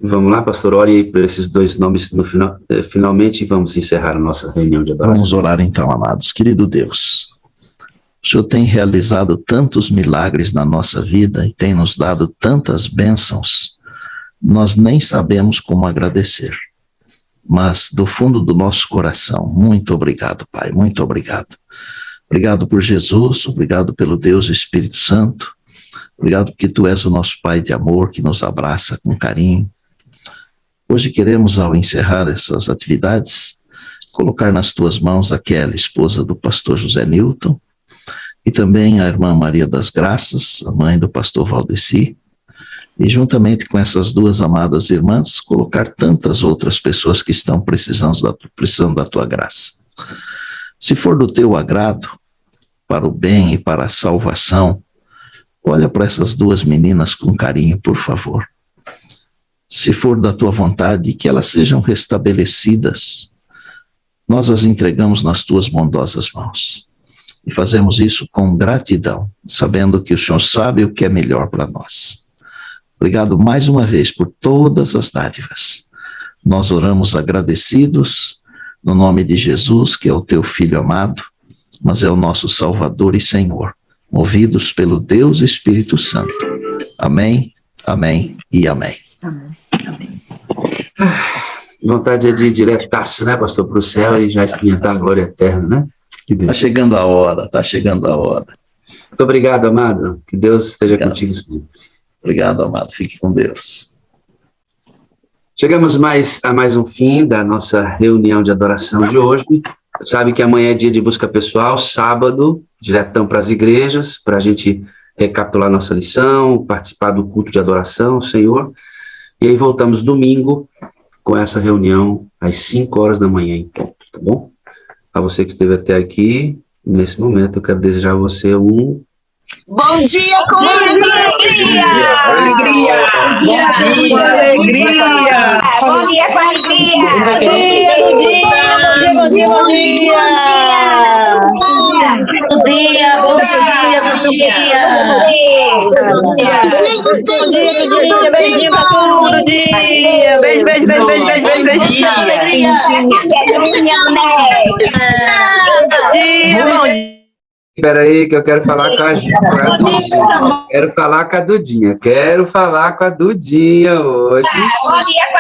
Vamos lá, pastor, ore aí por esses dois nomes no final, finalmente, e vamos encerrar a nossa reunião de adoração. Vamos orar então, amados. Querido Deus, o Senhor tem realizado tantos milagres na nossa vida e tem nos dado tantas bênçãos, nós nem sabemos como agradecer. Mas do fundo do nosso coração, muito obrigado, Pai, muito obrigado. Obrigado por Jesus, obrigado pelo Deus Espírito Santo, obrigado porque Tu és o nosso Pai de amor que nos abraça com carinho. Hoje queremos, ao encerrar essas atividades, colocar nas Tuas mãos a Kelly, esposa do pastor José Newton, e também a irmã Maria das Graças, a mãe do pastor Valdeci, e juntamente com essas duas amadas irmãs, colocar tantas outras pessoas que estão precisando da Tua graça. Se for do Teu agrado, para o bem e para a salvação, olha para essas duas meninas com carinho, por favor. Se for da Tua vontade, que elas sejam restabelecidas, nós as entregamos nas Tuas bondosas mãos. E fazemos isso com gratidão, sabendo que o Senhor sabe o que é melhor para nós. Obrigado mais uma vez por todas as dádivas. Nós oramos agradecidos, no nome de Jesus, que é o Teu Filho amado, mas é o nosso Salvador e Senhor, movidos pelo Deus Espírito Santo. Amém, amém e amém. Amém. Amém. Vontade é de ir diretaço, né, pastor, para o céu e já experimentar a glória eterna, né? Está chegando a hora, está chegando a hora. Muito obrigado, amado. Que Deus esteja contigo sempre. Obrigado, amado. Fique com Deus. Chegamos a mais um fim da nossa reunião de adoração de hoje. Sabe que amanhã é dia de busca pessoal, sábado, diretão para as igrejas, para a gente recapitular nossa lição, participar do culto de adoração ao Senhor. E aí voltamos domingo com essa reunião às 5 horas da manhã em ponto, tá bom? A você que esteve até aqui, nesse momento, eu quero desejar a você um... Bom dia com alegria! Alegria! Bom dia com Alegria! Bom dia com alegria! Bom dia! Bom dia! Bom dia! Bom dia! Beijinho pra todo dia! Beijo, beijo, beijo, beijo, beijo, beijo! Alegria! Bom dia! Espera aí que eu quero falar com a Dudinha. Quero falar com a Dudinha. Quero falar com a Dudinha hoje. Bom dia com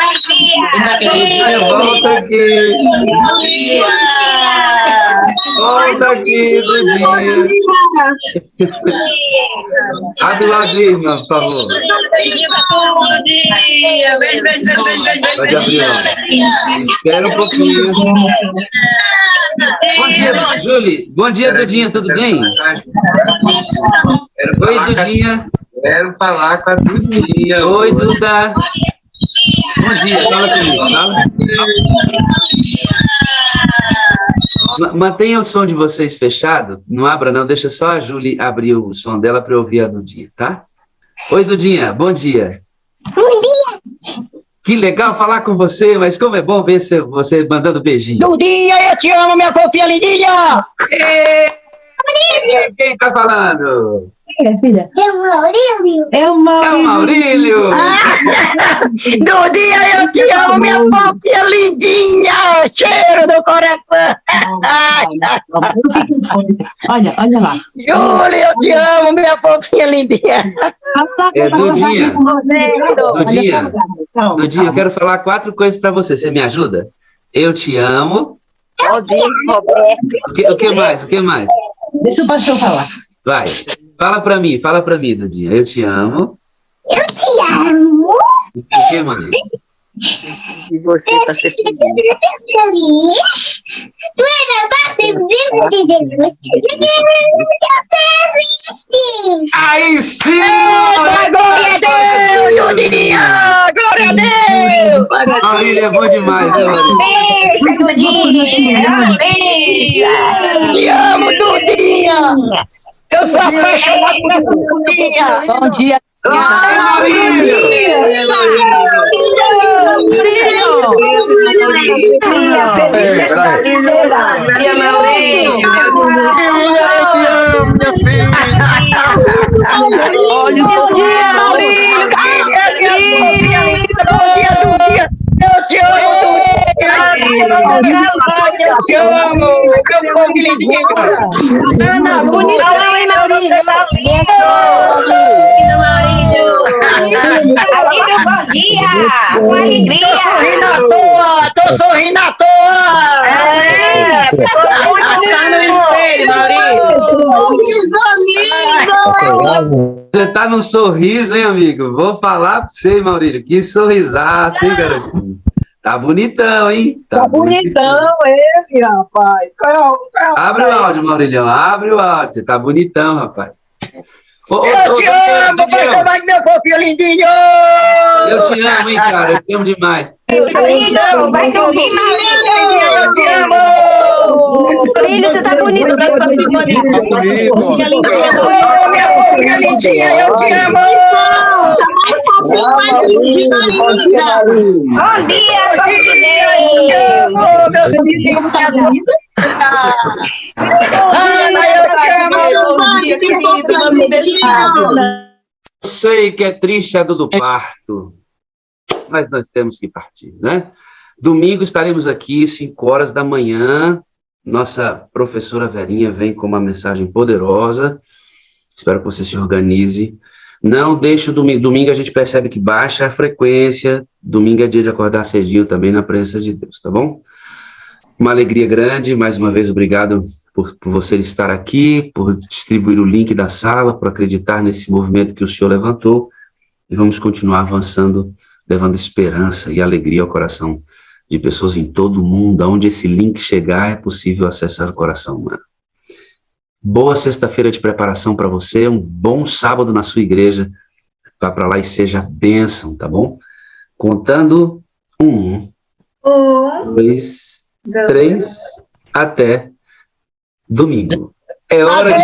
alegria! Volta aqui. Volta aqui, Dudinha. Abre o lado, irmã, por favor. Pode abrir, ó. Espera um pouquinho. Bom dia, Júlia. Bom dia, Dudinha, tudo bem? Oi, Dudinha. Quero falar com a Dudinha. Oi, Duda. Bom dia, fala comigo, fala. Mantenha o som de vocês fechado. Não abra, não. Deixa só a Júlia abrir o som dela para eu ouvir a Dudinha, tá? Oi, Dudinha. Bom dia. Bom dia! Que legal falar com você, mas como é bom ver você mandando beijinho. Dudinha, eu te amo, minha fofinha lindinha! Quem tá falando? Filha? É o Maurílio! É o Maurílio! Dudinha, eu te amo, minha fofinha lindinha! Cheiro do coração! Olha lá. Júlia, eu te amo, minha fofinha lindinha! Dudinha, eu quero falar 4 coisas para você. Você me ajuda? Eu te amo. Roberto. O que mais? O que mais? Deixa o pastor falar. Vai. Fala para mim, Dudinha. Eu te amo. Eu te amo! O que mais? E você para ser feliz. Tu era para ser feliz. Aí sim! Glória a Deus, Dudinha! Glória a Deus! Marília é bom demais, né, Marília? Dudinha! Te amo, Dudinha! Eu sou apaixonado por Dudinha! Bom dia. Olha o Dudinha, Maurílio! Eu te amo, Dudinha! Eu te amo! Meu povo lindinho! Ana, bonitão, hein, Maurílio? Bom dia! Com alegria! Tô sorrindo à toa! Tá no espelho, Maurílio! Você tá num sorriso, hein, amigo? Vou falar pra você, Maurílio. Que sorrisaço, hein, garotinho? Tá bonitão, hein? Tá bonitão ele, rapaz. Abre o áudio, Maurílio. Abre o áudio. Você tá bonitão, rapaz. Eu te amo, pastor, meu fofinho lindinho! Eu te amo, hein, cara. Eu te amo demais. Maurílio, vai dormir, Maurílio! Eu te amo! Maurílio, você tá bonito. Minha fofinha lindinha, eu te amo! Bom dia, Sei que é triste a dor do parto, mas nós temos que partir, né? Domingo estaremos aqui, 5 horas da manhã. Nossa professora Verinha vem com uma mensagem poderosa. Espero que você se organize. Não deixe o domingo. Domingo a gente percebe que baixa a frequência. Domingo é dia de acordar cedinho também na presença de Deus, tá bom? Uma alegria grande. Mais uma vez, obrigado por você estar aqui, por distribuir o link da sala, por acreditar nesse movimento que o senhor levantou. E vamos continuar avançando, levando esperança e alegria ao coração de pessoas em todo o mundo. Aonde esse link chegar, é possível acessar o coração humano. Boa sexta-feira de preparação para você, um bom sábado na sua igreja. Vá para lá e seja bênção, tá bom? Contando 1, 2, 3, até domingo. É hora de...